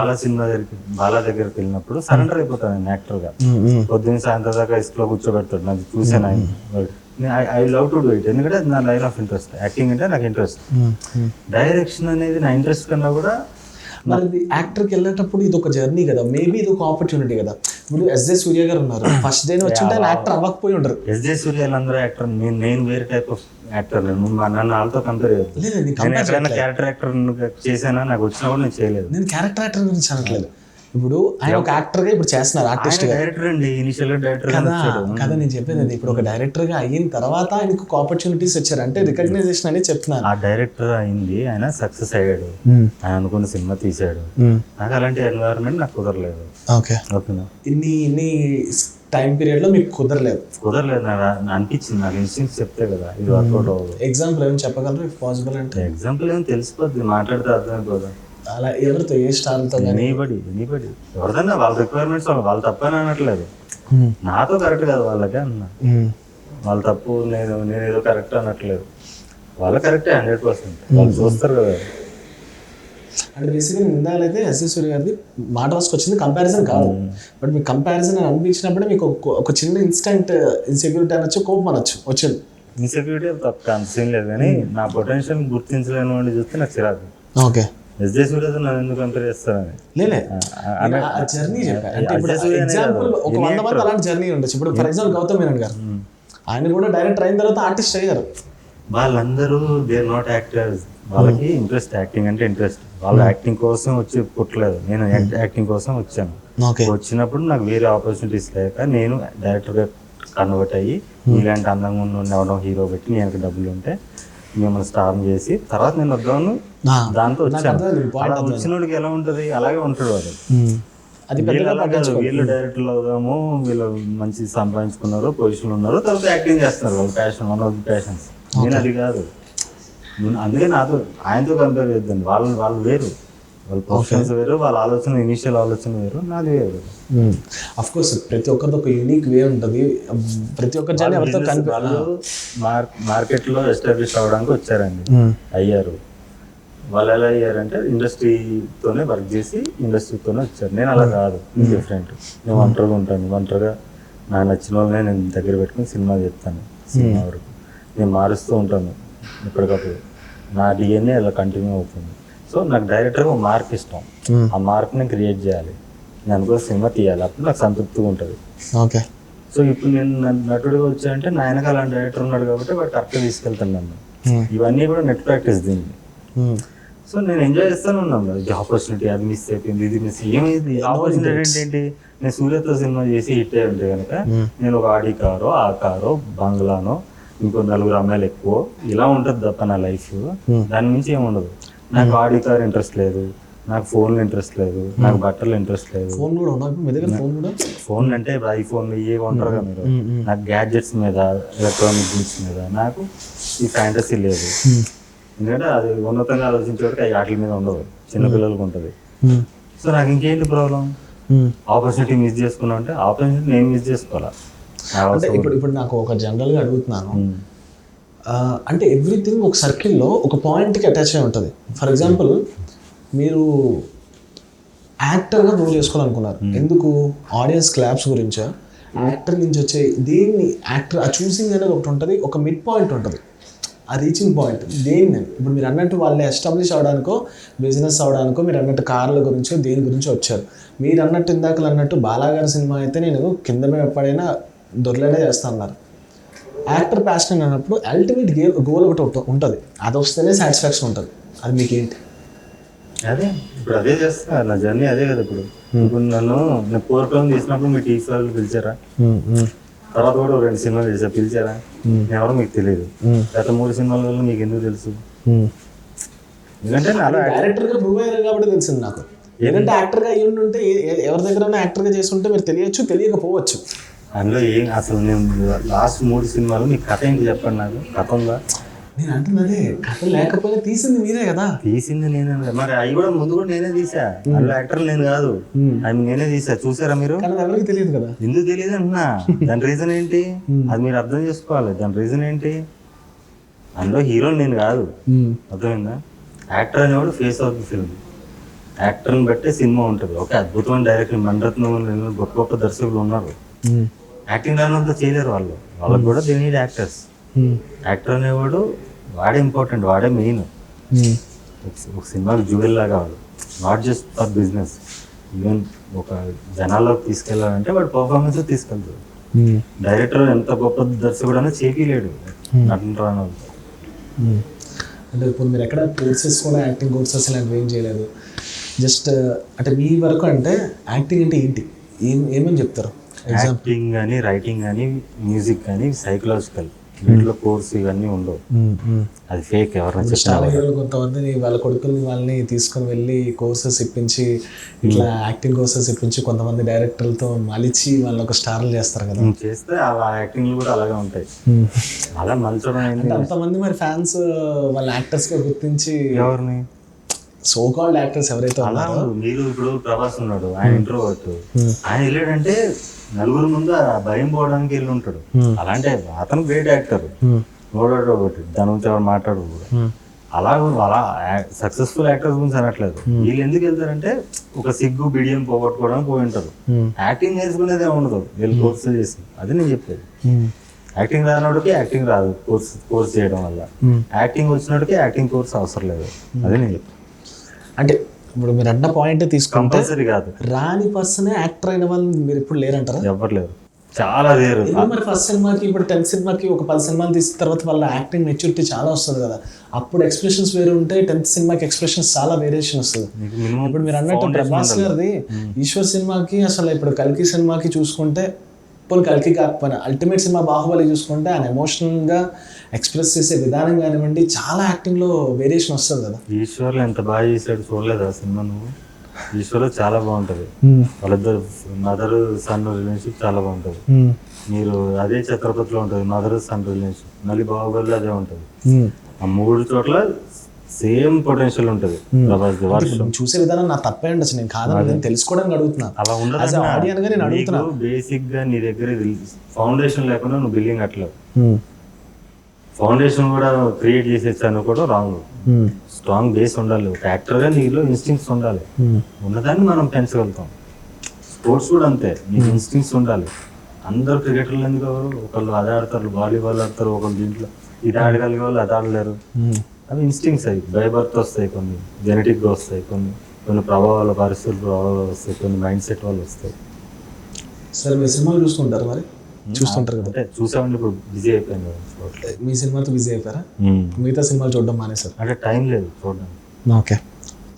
బాలా దగ్గరికి వెళ్ళినప్పుడు సరెండర్ అయిపోతాను నేను యాక్టర్ గా. పొద్దున్న సాయంత్రం దాకా ఇసుకలో కూర్చోబెడతాడు, నాకు చూసాను ఆయన. I love to do it, ఎందుకంటే అది నా లైన్ ఆఫ్ ఇంట్రెస్ట్. యాక్టింగ్ అంటే నాకు ఇంట్రెస్ట్, డైరెక్షన్ అనేది నా ఇంట్రెస్ట్ కన్నా కూడా. మరి యాక్టర్కి వెళ్ళేటప్పుడు ఇది ఒక జర్నీ కదా, మేబీ ఇది ఒక ఆపర్చునిటీ కదా. ఇప్పుడు ఎస్జే సూర్య గారు ఉన్నారు, ఫస్ట్ డే వచ్చి యాక్టర్ అవ్వకపోయి ఉంటారు. ఎస్జే సూర్య అందరూ యాక్టర్, నేను వేరే టైప్ ఆఫ్ యాక్టర్. నన్ను వాళ్ళతో కంపేర్ చేయలేదు. క్యారెక్టర్ యాక్టర్ చేశానా, నాకు వచ్చినా కూడా నేను చేయలేదు. నేను క్యారెక్టర్ యాక్టర్ గురించి అనట్లేదు. ఇప్పుడు ఆయన ఒక యాక్టర్ గా ఇప్పుడు చేస్తున్నారు, ఆర్టిస్ట్ డైరెక్టర్ అండి, ఇనిషియల్ డైరెక్టర్ కదా నేను చెప్పేది అది. ఇప్పుడు ఒక డైరెక్టర్ గా అయిన తర్వాత ఆయనకు ఆపర్చునిటీస్ వచ్చారు, అంటే రికగ్నైజేషన్ అనేది చెప్తున్నాను. ఆ డైరెక్టర్ అయింది, ఆయన సక్సెస్ అయ్యాడు, ఆయన అనుకున్న సినిమా తీసాడు. నాకు అలాంటి ఎన్వైరన్మెంట్ నాకు కుదరలేదు. ఓకేనా, ఇన్ని టైం పీరియడ్ లో మీకు కుదరలేదు నాకు అనిపించింది, నాకు ఇన్స్టింక్ట్స్ చెప్తే కదా ఇది వర్కౌట్ అవ్వదు. ఎగ్జాంపుల్ ఏమైనా చెప్పగలరు ఇఫ్ పాసిబుల్? అంటే ఎగ్జాంపుల్ ఏమైనా తెలిసిపోద్ది, మాట్లాడితే అర్థమైపోదా. అలా ఎవరితో, ఏ స్టార్లతో? ఎనీబడి ఎవరిదన్నా వాళ్ళ రిక్వైర్మెంట్స్ వాళ్ళు తప్పని అనట్లేదు, నాతో కరెక్ట్ కాదు వాళ్ళకే అన్నా. వాళ్ళ తప్పు నేనేదో కరెక్ట్ అనట్లేదు, వాళ్ళ కరెక్టే 100%. వాళ్ళు చూస్తారు కదా. అంటే బేసిక్గా నిందాలైతే ఎస్ఎస్ సూర్య గారిది మాట రాసుకొచ్చింది కంపారిజన్ కాదు, బట్ మీకు కంపారిజన్ అని అనిపించినప్పుడే మీకు ఒక చిన్న ఇన్స్టెంట్ ఇన్సెక్యూరిటీ అనొచ్చు, కోపం అనొచ్చు వచ్చింది. ఇన్సెక్యూరిటీ తప్ప అంత సీన్ లేదు, కానీ నా పొటెన్షియల్ గుర్తించలేని వాడిని చూస్తే నాకు చిరాకు. ఓకే, ఎస్జే సూర్యతో నన్ను ఎందుకు కంపేర్ చేస్తానని లేలే జర్నీ చెప్పాను. అంటే ఇప్పుడు ఎగ్జాంపుల్ ఒక 100 మంది అలాంటి జర్నీ ఉండొచ్చు. ఇప్పుడు ఫర్ ఎగ్జాంపుల్ గౌతమ్ మీనన్ గారు, ఆయన కూడా డైరెక్టర్ అయిన తర్వాత ఆర్టిస్ట్ అయ్యారు. వాళ్ళందరూ దే ఆర్ నాట్ యాక్టర్స్, వాళ్ళకి ఇంట్రెస్ట్, యాక్టింగ్ అంటే ఇంట్రెస్ట్. వాళ్ళు యాక్టింగ్ కోసం వచ్చి పుట్టలేదు, నేను యాక్టింగ్ కోసం వచ్చాను. వచ్చినప్పుడు నాకు వేరే ఆపర్చునిటీస్ లేక నేను డైరెక్టర్గా కన్వర్ట్ అయ్యి ఇలాంటి అందంగా ఉన్న హీరో పెట్టి నేను డబ్బులు ఉంటే మిమ్మల్ని స్టార్ చేసి తర్వాత నేను వద్దాను దాంతో వచ్చాను. అలా వచ్చినోడికి ఎలా ఉంటుంది అలాగే ఉంటాడు వాడు. వీళ్ళు డైరెక్టర్లు అవుదాము, వీళ్ళు మంచి సంపాదించుకున్నారు, పొజిషన్లు ఉన్నారు, తర్వాత యాక్టింగ్ చేస్తారు. వాళ్ళ passion, one of the passions. నేను అది కాదు, అందుకే నాతో ఆయనతో కంపేర్ చేద్దాం. వాళ్ళు వేరు, వాళ్ళ ప్రొఫెషన్స్ వేరు, వాళ్ళ ఆలోచన, ఇనిషియల్ ఆలోచన వేరు, నాది వేరు. అఫ్ కోర్స్ ప్రతి ఒక్కరితో ఒక యూనిక్ వే ఉంటుంది. ప్రతి ఒక్కరి జర్నీ ఎవరితో వాళ్ళు మార్కెట్లో ఎస్టాబ్లిష్ అవ్వడానికి వచ్చారండి, అయ్యారు. వాళ్ళు ఎలా అయ్యారంటే ఇండస్ట్రీతోనే వర్క్ చేసి ఇండస్ట్రీతోనే వచ్చారు. నేను అలా కాదు, డిఫరెంట్. నేను ఒంటరిగా ఉంటాను, ఒంటరిగా నాకు నచ్చిన వాళ్ళనే నేను దగ్గర పెట్టుకుని సినిమా చెప్తాను. సినిమా వరకు నేను మారుస్తూ ఉంటాను ఎప్పటికప్పుడు. నా డిఎన్ఏ అలా కంటిన్యూ అవుతుంది. సో నాకు డైరెక్టర్గా ఒక మార్క్ ఇష్టం, ఆ మార్క్ని క్రియేట్ చేయాలి, నేను అనుకో సినిమా తీయాలి, అప్పుడు నాకు సంతృప్తిగా ఉంటుంది. ఓకే. సో ఇప్పుడు నేను నటుడిగా వచ్చానంటే నా వెనక అలాంటి డైరెక్టర్ ఉన్నాడు కాబట్టి వాడు కరెక్ట్గా తీసుకెళ్తాను నన్ను. ఇవన్నీ కూడా నెట్ ప్రాక్టీస్ దీన్ని. సో నేను ఎంజాయ్ చేస్తాను ఉన్నాను. ఆపర్చునిటీ అది మిస్ అయిపోయింది, ఇది మిస్ ఏమైంది. ఆపర్చునిటీ ఏంటి, నేను సూర్యతో సినిమా చేసి హిట్ అయ్యి ఉంటే కనుక నేను ఒక ఆడి కారో, ఆ కారో, బంగ్లానో, ఇంకో 4 అమ్మాయిలు ఎక్కువ, ఇలా ఉంటుంది తప్ప నా లైఫ్. దాని నుంచి ఏముండదు. నాకు ఆడి కార్ ఇంట్రెస్ట్ లేదు, నాకు ఫోన్లు ఇంట్రెస్ట్ లేదు, నాకు బట్టలు ఇంట్రెస్ట్ లేదు. ఫోన్ అంటే ఐఫోన్ ఏ కొంటారు కదా మీరు. నాకు గ్యాడ్జెట్స్ మీద, ఎలక్ట్రానిక్ గుడ్స్ మీద నాకు ఈ ఫ్యాంటసీ లేదు. ఎందుకంటే అది ఉన్నతంగా ఆలోచించేవాడికి అవి వాటి మీద ఉండదు, చిన్నపిల్లలకు ఉంటుంది. సో నాకు ఇంకేంటి ప్రాబ్లం, ఆపర్చునిటీ మిస్ చేసుకున్నా అంటే ఆపర్చునిటీ నేను మిస్ చేసుకోవాలా. అంటే ఇప్పుడు నాకు ఒక జనరల్గా అడుగుతున్నాను, అంటే ఎవ్రీథింగ్ ఒక సర్కిల్లో ఒక పాయింట్కి అటాచ్ అయి ఉంటుంది. ఫర్ ఎగ్జాంపుల్ మీరు యాక్టర్గా ప్రూవ్ చేసుకోవాలనుకున్నారు, ఎందుకు ఆడియన్స్ క్లాప్స్ గురించా, యాక్టర్ నుంచి వచ్చే దేన్ని యాక్టర్ ఆ చూసింగ్ అనేది ఒకటి ఉంటుంది, ఒక మిడ్ పాయింట్ ఉంటుంది, ఆ రీచింగ్ పాయింట్ దేన్ని. ఇప్పుడు మీరు అన్నట్టు వాళ్ళని ఎస్టాబ్లిష్ అవడానికో, బిజినెస్ అవడానికో, మీరు అన్నట్టు కార్ల గురించో దేని గురించో వచ్చారు. మీరు అన్నట్టు ఇందాకలు అన్నట్టు బాలాగారి సినిమా అయితే నేను కింద మీద ఎప్పుడైనా దొరలేనే చేస్తా అన్నారు. యాక్టర్ ప్యాషన్ అన్నప్పుడు అల్టిమేట్ గోల్ ఒకటి ఉంటుంది, అది వస్తేనే సాటిస్ఫాక్షన్ ఉంటుంది. అది మీకేంటి? అదే ఇప్పుడు అదే చేస్తా, నా జర్నీ అదే కదా. ఇప్పుడు నేను పూర్వం తీసినప్పుడు మీ టీవీ వాళ్ళు పిలిచారా, తర్వాత కూడా 2 సినిమాలు చేసా, పిలిచారా? ఎవరో మీకు తెలియదు. గత 3 సినిమాలలో మీకు ఎందుకు తెలుసు? ఎందుకంటే డైరెక్టర్గా ప్రూవ్ అయ్యారు కాబట్టి తెలిసింది నాకు. ఏదంటే యాక్టర్గా అయ్యి ఉంటే ఎవరి దగ్గర యాక్టర్గా చేసి ఉంటే మీరు తెలియచ్చు, తెలియకపోవచ్చు. అందులో ఏం అసలు నేను లాస్ట్ 3 సినిమాలు మీకు కథ ఏంటి చెప్పండి నాకు. కథ ఉందా? నేను అంటున్నదే, కథ లేకపోతే తీసింది మీరే కదా. తీసింది నేనే, మరి అవి కూడా ముందు కూడా నేనే తీసా. అందులో యాక్టర్ నేను కాదు, అవి నేనే తీసా. చూసారా మీరు? ఎవరికి తెలియదు కదా. ఎందుకు తెలియదు అంటున్నా, దాని రీజన్ ఏంటి అది మీరు అర్థం చేసుకోవాలి. దాని రీజన్ ఏంటి, అందులో హీరో నేను కాదు, అర్థమైందా? యాక్టర్ అనేవాడు ఫేస్ ఆఫ్ ది ఫిల్మ్. యాక్టర్ని బట్టే సినిమా ఉంటుంది. ఒక అద్భుతమైన డైరెక్టర్, మణిరత్నం, గొప్ప గొప్ప దర్శకులు ఉన్నారు. యాక్టింగ్ రానంతా చేయలేరు వాళ్ళు, వాళ్ళకి కూడా దే నీడ్ యాక్టర్స్. యాక్టర్ అనేవాడు వాడే ఇంపార్టెంట్, వాడే మెయిన్. ఒక సినిమాకి జ్యువెల్ లాగా వాడు, not just for business. Even ఒక జనాల్లోకి తీసుకెళ్ళాలంటే వాడు పర్ఫార్మెన్స్ తీసుకెళ్తాడు. డైరెక్టర్ ఎంత గొప్ప దర్శకుడు అనేది చేపిలేడు నటన రాని. అంటే ఇప్పుడు మీరు ఎక్కడ కోర్సెస్ కూడా, యాక్టింగ్ కోర్సెస్ ఇలాంటివి ఏం చేయలేదు, జస్ట్ అంటే మీ వరకు అంటే యాక్టింగ్ అంటే ఏంటి, ఏమని చెప్తారు? యాక్టింగ్ కానీ, రైటింగ్ కానీ, మ్యూజిక్ కానీ, సైకలాజికల్, వీటిలో కోర్స్ ఇవన్నీ ఉండవు. అది ఫేక్. ఎవరైనా చాలా హీరోలు కొంతమంది వాళ్ళ కొడుకుల్ని వాళ్ళని తీసుకొని వెళ్ళి కోర్సెస్ ఇప్పించి, ఇట్లా యాక్టింగ్ కోర్సెస్ ఇప్పించి కొంతమంది డైరెక్టర్లతో మలిచి వాళ్ళు ఒక స్టార్లు చేస్తారు కదా. చేస్తే ఆ యాక్టింగ్ కూడా అలాగే ఉంటాయి. అలా మలచడం అయింది. అంతమంది మరి ఫ్యాన్స్ వాళ్ళ యాక్టర్స్గా గుర్తించి, ఎవరిని సో కాల్డ్ యాక్టర్స్ ఎవరైతే అలా. మీరు ఇప్పుడు ప్రభాస్ ఉన్నాడు, ఆయన ఇంట్రోవర్ట్, ఆయన వెళ్ళాడంటే నలుగురు ముందు ఆ భయం పోవడానికి వెళ్ళి ఉంటాడు. అలాంటి అతను గ్రేట్ యాక్టర్, నోడాడు ఒకటి, దాని నుంచి ఎవరు మాట్లాడు కూడా. అలా సక్సెస్ఫుల్ యాక్టర్స్ గురించి అనట్లేదు. వీళ్ళు ఎందుకు వెళ్తారంటే ఒక సిగ్గు బిడియం పోగొట్టుకోవడానికి పోయి ఉంటారు. యాక్టింగ్ నేర్చుకునేదే ఉండదు వీళ్ళు కోర్సు చేసి. అది నేను చెప్పేది. యాక్టింగ్ రానోడికి యాక్టింగ్ రాదు కోర్స్ చేయడం వల్ల. యాక్టింగ్ వచ్చినోడికి యాక్టింగ్ కోర్స్ అవసరం లేదు. అది నేను చెప్పాను. అంటే ఇప్పుడు మీరు అన్న పాయింట్ తీసుకుంటే కంపల్సరీ కాదు. రాని పర్సనే యాక్టర్ అయిన వాళ్ళు మీరు ఇప్పుడు లేరంటారా? ఎవరు లేరు, చాలా లేరు. మరి ఫస్ట్ సినిమాకి ఇప్పుడు 10th సినిమాకి ఒక 10 సినిమాలు తీసిన తర్వాత వాళ్ళ యాక్టింగ్ మెచ్యూరిటీ చాలా వస్తుంది కదా. అప్పుడు ఎక్స్ప్రెషన్స్ వేరే ఉంటాయి, 10th సినిమాకి ఎక్స్ప్రెషన్స్ చాలా వేరియేషన్ వస్తుంది. ఇప్పుడు మీరు అన్నట్టు ప్రభాస్ గారిది ఈశ్వర్ సినిమాకి అసలు ఇప్పుడు కల్కి సినిమాకి చూసుకుంటే, ఇప్పుడు కల్కి కాకపోయినా అల్టిమేట్ సినిమా బాహుబలి చూసుకుంటే ఆయన ఎమోషనల్గా ఎక్స్ప్రెస్ చేసే విధానం కానివ్వండి, చాలా యాక్టింగ్లో వేరియేషన్ వస్తుంది కదా. ఈశ్వర్లో ఎంత బాగా చేశాడు చూడలేదు ఆ సినిమా నువ్వు? ఈశ్వర్లో చాలా బాగుంటుంది. వాళ్ళిద్దరు మదర్ సన్ రిలేషన్షిప్ చాలా బాగుంటుంది. మీరు అదే ఛత్రపతిలో ఉంటుంది మదర్ సన్ రిలేషన్షిప్, మళ్ళీ బాహుబలిలో అదే ఉంటుంది. ఆ 3 చోట్ల సేమ్ పొటెన్షియల్ ఉంటుంది ప్రభాస్. చూసే విధానం నా తప్పే ఉండొచ్చు, నేను కాదని తెలుసుకోవడానికి అడుగుతున్నా. అలా ఉండదు ఆడియన్ గా నేను అడుగుతున్నా. బేసిక్ గా నీ దగ్గర ఫౌండేషన్ లేకుండా నువ్వు బిల్డింగ్ అట్లా ఫౌండేషన్ కూడా క్రియేట్ చేసేసాను కూడా రాంగ్. స్ట్రాంగ్ బేస్ ఉండాలి. ఒక యాక్టర్ గా నీలో ఇన్స్టింక్ట్స్ ఉండాలి. ఉన్నదాన్ని మనం పెంచగలుగుతాం. స్పోర్ట్స్ కూడా అంతే, నీకు ఇన్స్టింక్ట్స్ ఉండాలి. అందరు క్రికెటర్లు ఎందుకు, ఒకళ్ళు అది ఆడతారు, వాలీబాల్ ఆడతారు, ఒకళ్ళు దీంట్లో ఇది ఆడగలిగే వాళ్ళు అది ఆడలేరు. అవి ఇన్స్టింక్ట్స్, అవి బై బర్త్ వస్తాయి, కొన్ని జెనెటిక్గా వస్తాయి, కొన్ని ప్రభావాల పరిస్థితుల ప్రభావాలు వస్తాయి, కొన్ని మైండ్ సెట్ వాళ్ళు వస్తాయి. సరే మీ సినిమాలు చూస్తుంటారు మరి? చూస్తుంటారు కదా. అంటే చూసామండి, ఇప్పుడు బిజీ అయిపోయింది. మీ సినిమాతో బిజీ అయిపోయారా? మిగతా సినిమాలు చూడడం మానేశారు? అంటే టైం లేదు చూడడం. ఓకే.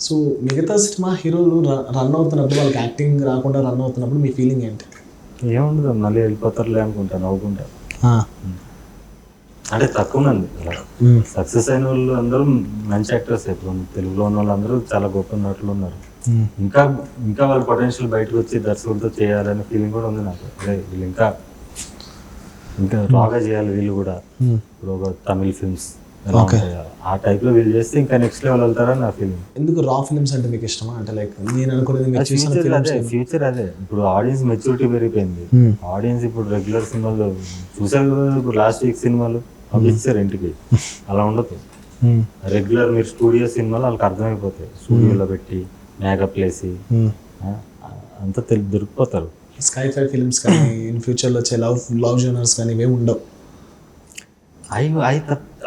సో మిగతా సినిమా హీరోలు రన్ అవుతున్నప్పుడు, వాళ్ళకి యాక్టింగ్ రాకుండా రన్ అవుతున్నప్పుడు మీ ఫీలింగ్ ఏంటి? ఏముండదు, మళ్ళీ వెళ్ళిపోతారులే అనుకుంటా, నవ్వుకుంటా. అంటే తక్కువ మంది అలా సక్సెస్ అయిన వాళ్ళు అందరూ మంచి యాక్టర్స్. ఇప్పుడు తెలుగులో ఉన్న వాళ్ళు అందరూ చాలా గొప్ప నటులు ఉన్నారు. ఇంకా ఇంకా వాళ్ళ పొటెన్షియల్ బయటకు వచ్చి దర్శకులతో చేయాలనే ఫీలింగ్ కూడా ఉంది నాకు. అదే వీళ్ళు ఇంకా బాగా చేయాలి వీళ్ళు కూడా. ఇప్పుడు ఒక తమిళ్ ఫిల్మ్స్ ఆ టైప్ లో వీళ్ళు చేస్తే ఇంకా నెక్స్ట్ లెవెల్ వెళ్తారని నా ఫీలింగ్. ఎందుకు రా ఫిల్మ్స్ అంటే మీకు ఇష్టమా? అంటే లైక్ నేను అనుకునేది ఫ్యూచర్ అదే. ఇప్పుడు ఆడియన్స్ మెచ్యూరిటీ పెరిగిపోయింది. ఆడియన్స్ ఇప్పుడు రెగ్యులర్ సినిమాలు చూసారు కదా. ఇప్పుడు లాస్ట్ వీక్ సినిమాలు పంపించారు ఇంటికి. అలా ఉండదు. రెగ్యులర్ మీరు స్టూడియో సినిమాలు వాళ్ళకి అర్థమైపోతాయి. స్టూడియోలో పెట్టి మేకప్ వేసి అంతా దొరికిపోతారు. స్కై-ఫై ఫిల్మ్స్ కానీ ఇన్ ఫ్యూచర్లో వచ్చే లవ్ జోనర్స్ కానీ ఇవేమి ఉండవు.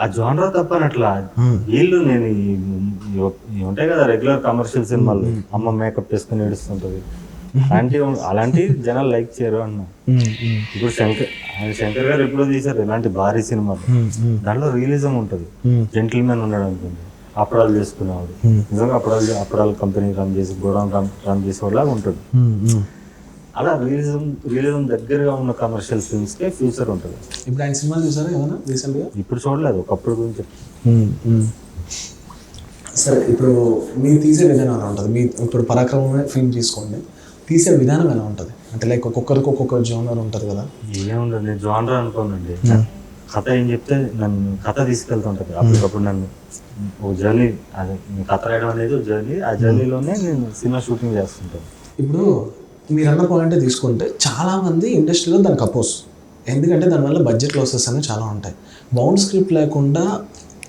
ఆ జోనర్ తప్పనట్లా. వీళ్ళు నేను ఉంటాయి కదా రెగ్యులర్ కమర్షియల్ సినిమాలు, అమ్మ మేకప్ వేసుకుని ఏడుస్తుంటది, అలాంటి జనాలు లైక్ చేయరు అన్న. ఇప్పుడు శంకర్ గారు ఎప్పుడో తీశారు ఇలాంటి భారీ సినిమాలు. దాంట్లో రియలిజం ఉంటుంది. జెంటిల్మెన్ ఉన్నాడు అనుకోండి, అప్పడాలు చేసుకునేవాడు, నిజంగా అప్పడాలు కంపెనీ రన్ చేసి గోడౌన్ రన్ చేసేవాళ్ళగా ఉంటుంది. అలా రియలిజం దగ్గరగా ఉన్న కమర్షియల్ ఫిల్మ్స్ కే ఫ్యూచర్ ఉంటుంది. ఇప్పుడు ఆయన సినిమాలు చూసారా ఏమన్నా రీసెంట్గా? ఇప్పుడు చూడలేదు, ఒకప్పుడు గురించి. సరే, ఇప్పుడు మీరు తీసే విధానం ఎలా ఉంటుంది? మీ ఇప్పుడు పరాక్రమమే ఫిల్మ్ తీసుకోండి, తీసే విధానం ఎలా ఉంటుంది? అంటే లైక్ ఒక్కొక్కరికి ఒక్కొక్క జోనర్ ఉంటుంది కదా. ఏముండదు, నేను జోనర్ అనుకోనండి. కథ ఏం చెప్తే నన్ను కథ తీసుకెళ్తుంటుంది. అప్పటికప్పుడు నన్ను ఒక జర్నీ, అదే కథ రాయడం అనేది ఒక జర్నీ. ఆ జర్నీలోనే నేను సినిమా షూటింగ్ చేస్తుంటాను. ఇప్పుడు మీరు అన్న పాయింట్ తీసుకుంటే చాలామంది ఇండస్ట్రీలో దానికి అపోజ్. ఎందుకంటే దానివల్ల బడ్జెట్ లాసెస్ అనేవి చాలా ఉంటాయి. బౌండ్ స్క్రిప్ట్ లేకుండా,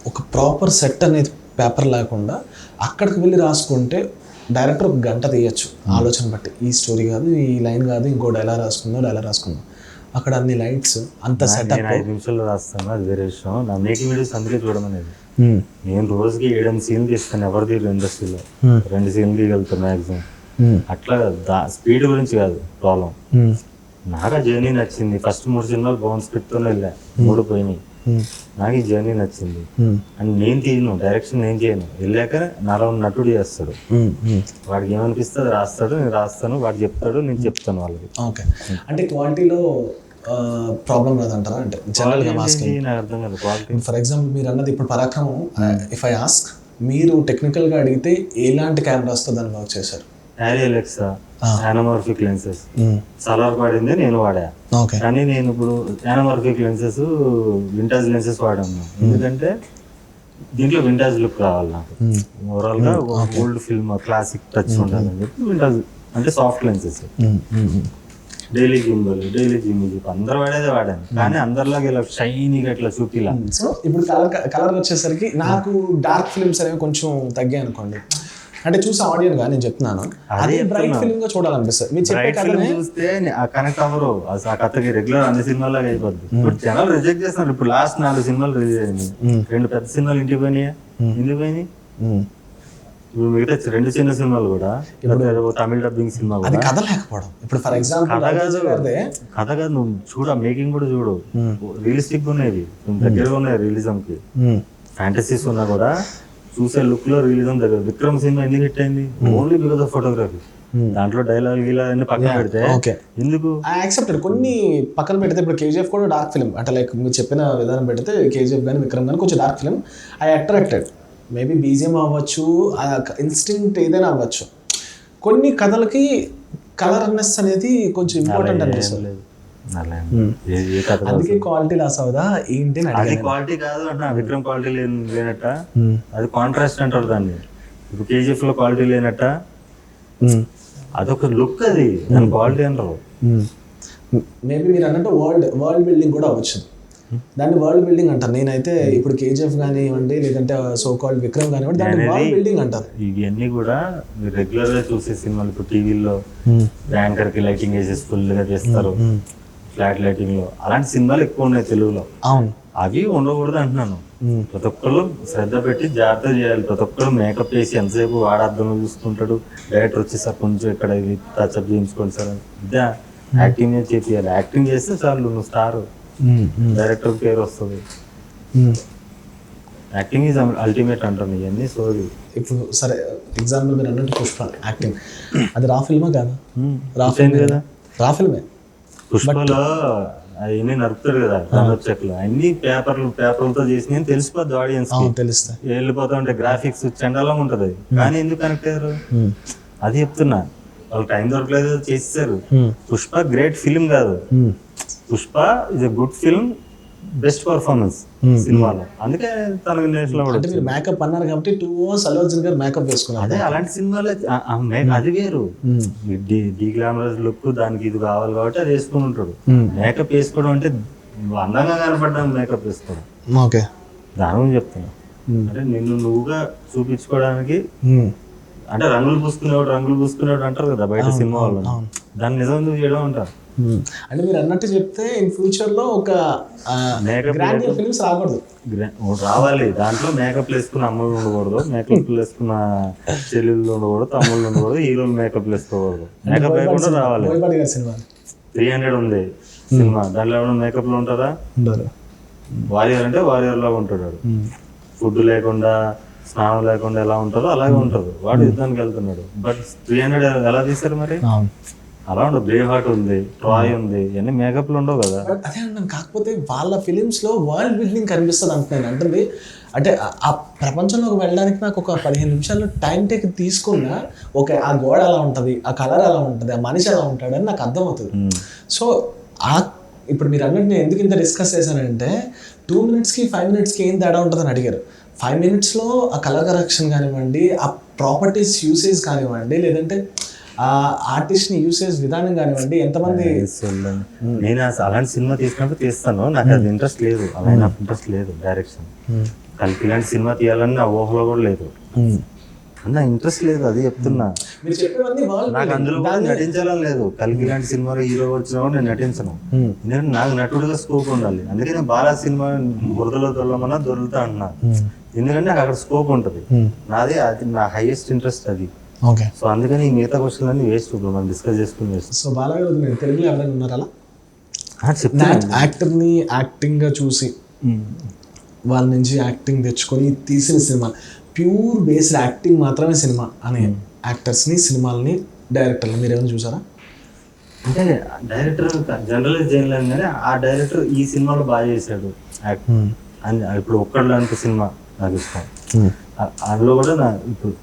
ఒక ప్రాపర్ సెట్ అనేది పేపర్ లేకుండా అక్కడికి వెళ్ళి రాసుకుంటే డైరెక్టర్ ఒక గంట తీయచ్చు ఆలోచన బట్టి. ఈ స్టోరీ కాదు, ఈ లైన్ కాదు, ఇంకో డైలాగ్ రాసుకుందాం. అక్కడ అన్ని లైట్స్ అంత సెటప్ 5 నిమిషాల్లో రాస్తాను, అది వేరే విషయం. నా మేకింగ్ వీడియోస్ అందుకే చూడమనేది. నేను రోజుకి 7 సీన్లు తీస్తాను. ఎవరు తీరు ఇండస్ట్రీలో 2 సీన్లు తీయగలుగుతాను మ్యాక్సిమం. అట్లా స్పీడ్ గురించి కాదు ప్రాబ్లం. నాకు ఆ జర్నీ నచ్చింది. ఫస్ట్ 3 సినిమాలు బౌండ్ స్క్రిప్ట్తోనే వెళ్ళా, 3 పోయినాయి. నాకు ఈ జర్నీ నచ్చింది. అండ్ నేను తీయను, డైరెక్షన్ నేను చేయను. వెళ్ళాక నాలో నటుడు చేస్తాడు. వాడికి ఏమనిపిస్తే అది రాస్తాడు, నేను రాస్తాను, వాడు చెప్తాడు, నేను చెప్తాను వాళ్ళకి. ఓకే. అంటే క్వాలిటీలో ప్రాబ్లం రాదంటారా? అంటే జనరల్గా నాకు అర్థం కాదు క్వాలిటీ. ఫర్ ఎగ్జాంపుల్ మీరు అన్నది ఇప్పుడు పరాక్రమం, ఇఫ్ ఐ ఆస్క్, మీరు టెక్నికల్గా అడిగితే ఎలాంటి కెమెరాస్తో దాన్ని వర్క్ చేశారు? Arial Alexa, anamorphic lenses. Salaar వాడిందే నేను వాడా. కానీ నేను ఇప్పుడు anamorphic lenses, వింటేజ్ లెన్సెస్ వాడాను. ఎందుకంటే దీంట్లో వింటేజ్ లుక్ రావాలి నాకు. ఓవరాల్ గా ఓల్డ్ ఫిల్మ్ క్లాసిక్ టచ్ ఉండాలని చెప్పి వింటేజ్ అంటే సాఫ్ట్ లెన్సెస్. డైలీ జింబల్ అందరు వాడేదే వాడాను, కానీ అందరిలాగా ఇలా షైనీగా ఇట్లా చూపిలా. సో ఇప్పుడు కలర్ వచ్చేసరికి నాకు డార్క్ ఫిల్మ్స్ అనేవి కొంచెం తగ్గాయి అనుకోండి, అంటే చూసి ఆడియన్ గా నేను చెప్తున్నాను, అదే బ్రైట్ ఫిల్మ్ గా చూడాలనిపిస్తుంది. మీరు చెప్పే కథనే చూస్తే కనెక్ట్ అవ్వరు, ఆ కథకి రెగ్యులర్ అన్ని సినిమాలాగా అయిపోద్ది. ఇప్పుడు జనాలు రిజెక్ట్ చేస్తున్నారు. ఇప్పుడు లాస్ట్ 4 సినిమాలు రిలీజ్ అయింది, 2 పెద్ద సినిమాలు ఇంటికి పోయినాయి. ఎందుకు పోయినాయి? ఇప్పుడు మిగతా 2 చిన్న సినిమాలు కూడా, తమిళ డబ్బింగ్ సినిమా అది కథ లేకపోవడం. ఇప్పుడు ఫర్ ఎగ్జాంపుల్ కథ కాదు, నువ్వు చూడ మేకింగ్ కూడా చూడు, రియలిస్టిక్ గా ఉన్నాయి, దగ్గరగా ఉన్నాయి రియలిజం కి. ఫ్యాంటసీస్ ఉన్నా కూడా చూసే లుక్ లో రియలిజం దగ్గర. విక్రమ్ సినిమా ఎందుకు హిట్ అయింది? Only because of photography. దాంట్లో డైలాగ్ గీలా అన్ని పక్కన పెడితే ఎందుకు యాక్సెప్టెడ్. కొన్ని పక్కన పెడితే ఇప్పుడు కేజీఎఫ్ కూడా డార్క్ ఫిల్మ్, అంటే లైక్ మీరు చెప్పిన విధానం పెడితే కేజీఎఫ్ కానీ విక్రమ్ కానీ కొంచెం dark film. I attracted. Maybe BGM అవ్వచ్చు, ఇన్స్టింక్ట్ ఏదైనా అవ్వచ్చు. కొన్ని కథలకి కలర్నెస్ అనేది కొంచెం ఇంపార్టెంట్ అనిపిస్తుంది. అందుకే క్వాలిటీ లాస్ అవుదా ఏంటి? అది క్వాలిటీ కాదు అంటున్నా. విక్రమ్ క్వాలిటీ లేనట్ట, అది కాంట్రాస్ట్ అంటారు దాన్ని. ఇప్పుడు కేజీఎఫ్ లో క్వాలిటీ లేనట్ట, అదొక లుక్, అది దాని క్వాలిటీ అంటారు. మేబీ మీరు అన్నట్టు వరల్డ్ బిల్డింగ్ కూడా అవ్వచ్చు, దాన్ని వరల్డ్ బిల్డింగ్ అంటారు. నేనైతే ఇప్పుడు కేజీఎఫ్ కానివ్వండి, లేదంటే సో కాల్డ్ విక్రమ్ కానివ్వండి, దాన్ని వరల్డ్ బిల్డింగ్ అంటారు. ఇవన్నీ కూడా రెగ్యులర్ గా చూసే సినిమాలు. ఇప్పుడు టీవీలో యాంకర్ కి లైటింగ్ వేసేసి ఫుల్ గా చేస్తారు, ఫ్లాట్ లైటింగ్ లో. అలాంటి సినిమాలు ఎక్కువ ఉన్నాయి తెలుగులో. అవును, అవి ఉండకూడదు అంటున్నాను. ప్రతి ఒక్కళ్ళు శ్రద్ధ పెట్టి జాగ్రత్త చేయాలి. ప్రతి ఒక్కళ్ళు మేకప్ వేసి ఎంతసేపు వాడార్థంలో చూసుకుంటాడు. డైరెక్టర్ వచ్చి సార్ కొంచెం ఇక్కడ టచ్అప్ చేయించుకోండి సార్, ఇదే యాక్టింగ్ చేయాలి. యాక్టింగ్ చేస్తే చాలు, నువ్వు స్టార్, డైరెక్టర్ పేరు వస్తుంది. యాక్టింగ్ ఈజ్ అల్టిమేట్ అంటాను. ఇవన్నీ సోది. ఇప్పుడు సరే ఎగ్జాంపుల్ మీరు అన్నట్టు పుష్ప యాక్టింగ్, అది రా ఫిల్మా కాదా? కదా, రా ఫిల్మే. పుష్పలో అవన్నీ నరుపుతాడు కదా చెట్లు, అన్ని పేపర్లతో చేసి తెలిసిపోద్ది ఆడియన్స్ కి. తెలుస్తాయి, వెళ్ళిపోతా ఉంటే గ్రాఫిక్స్ చండాలంగా ఉంటది, కానీ ఎందుకు కనెక్ట్ అయ్యారు అది చెప్తున్నా. వాళ్ళు టైం దొరకలేదు చేసేసారు. పుష్ప గ్రేట్ ఫిల్మ్ కాదు, Pushpa is a good film, best performance సినిమాలో. అందుకే తనకు నేషనల్ అంటే మీరు మేకప్ అన్నారు కాబట్టి 2 hours అల్లు అర్జున్ గారు మేకప్ వేసుకున్నారు. అదే అలాంటి సినిమాలు అది వేరు. డీ గ్లామరస్ లుక్, దానికి ఇది కావాలి కాబట్టి అది వేసుకుని ఉంటాడు. మేకప్ వేసుకోవడం అంటే అందంగా కనపడడానికి మేకప్ వేసుకోవడం. ఓకే, దాని గురించి చెప్తున్నా. అంటే నిన్ను నువ్వుగా చూపించుకోవడానికి, అంటే రంగులు పూసుకునేవాడు అంటారు కదా బయట సినిమా వాళ్ళు, దాన్ని నిజం ఎందుకు చేయడం అంటారు. అంటే మీరు అన్నట్టు చెప్తే ఇన్ ఫ్యూచర్ లో ఒక గ్రాండియర్ ఫిల్మ్స్ రాకూడదు, రావాలి. దాంట్లో మేకప్ వేసుకున్న అమ్మలు ఉండకూడదు, మేకప్ వేసుకున్న చెల్లెళ్ళు ఉండకూడదు, తమ్ముళ్ళు ఉండకూడదు, హీరోలు మేకప్ వేసుకోకూడదు. మేకప్ లేకుండా రావాలి. 300 ఉంది సినిమా, దాంట్లో ఏమైనా మేకప్ లో ఉంటారా? వారియర్ అంటే వారియర్ లాగా ఉంటాడు. ఫుడ్ లేకుండా, స్నానం లేకుండా ఎలా ఉంటారో అలాగే ఉంటారు. వాడు యుద్ధానికి వెళ్తున్నాడు. బట్ 300 ఎలా తీస్తారు మరి? అలా ఉండదు. బ్రేవ్ హార్ట్ ఉంది, ట్రాయ్ ఉంది, ఇవన్నీ మేకప్లు ఉండవు కదా. అదే అన్నాను. కాకపోతే వాళ్ళ ఫిలిమ్స్ లో వరల్డ్ బిల్డింగ్ కనిపిస్తుంది అంటున్నాను. అంటే అంటే ఆ ప్రపంచంలోకి వెళ్ళడానికి నాకు ఒక 15 నిమిషాల్లో టైం టేక్ తీసుకున్నా, ఓకే ఆ గోడ ఎలా ఉంటుంది, ఆ కలర్ ఎలా ఉంటుంది, ఆ మనిషి ఎలా ఉంటాడు అని నాకు అర్థమవుతుంది. సో ఇప్పుడు మీరు అన్నట్టు నేను ఎందుకు ఇంత డిస్కస్ చేశానంటే 2 minutesకి 5 minutesకి ఏం తేడా ఉంటుందని అడిగారు. 5 minutesలో ఆ కలర్ కరెక్షన్ కానివ్వండి, ఆ ప్రాపర్టీస్ యూసేజ్ కానివ్వండి, లేదంటే ఆ ఆర్టిస్ట్ని యూసేజ్ విధానం కానివ్వండి, ఎంతమంది. నేను అలాంటి సినిమా తీసినప్పుడు తీస్తాను, నాకు అది ఇంట్రెస్ట్ లేదు, అలాగే ఇంట్రెస్ట్ లేదు. డైరెక్షన్ కలిపి ఇలాంటి సినిమా తీయాలని నా ఊహలో కూడా లేదు, నా ఇంట్రెస్ట్ లేదు. అది చెప్తున్నా. నాకు అందులో కూడా నటించాలని లేదు. కలిపి ఇలాంటి సినిమాలో హీరో వచ్చినా కూడా నేను నటించను, ఎందుకంటే నాకు నటుడుగా స్కోప్ ఉండాలి. అందుకే నేను బాలా సినిమా బురదలో దొరలమన్నా దొరుకుతా అన్నా, ఎందుకంటే నాకు అక్కడ స్కోప్ ఉంటుంది. నాది అది నా హైయెస్ట్ ఇంట్రెస్ట్ అది. ఓకే, సో అందుకని మిగతా క్వశ్చన్ అన్ని వేస్ట్, మనం డిస్కస్ చేసుకుని వేస్ట్. సో బాలగారు తెలుగులో ఎవరైనా ఉన్నారు అలా చెప్తాను యాక్టర్ని యాక్టింగ్గా చూసి వాళ్ళ నుంచి యాక్టింగ్ తెచ్చుకొని తీసిన సినిమా, ప్యూర్ బేస్డ్ యాక్టింగ్ మాత్రమే సినిమా అనే యాక్టర్స్ని, సినిమాలని, డైరెక్టర్ని మీరు ఏమైనా చూసారా? అంటే డైరెక్టర్ జనరలైజ్ చేయలేదు, కానీ ఆ డైరెక్టర్ ఈ సినిమాలో బాగా చేశాడు అని. ఇప్పుడు ఒక్కళ్ళంటి సినిమా నాకు ఇష్టం. అందులో కూడా నా ఇప్పుడు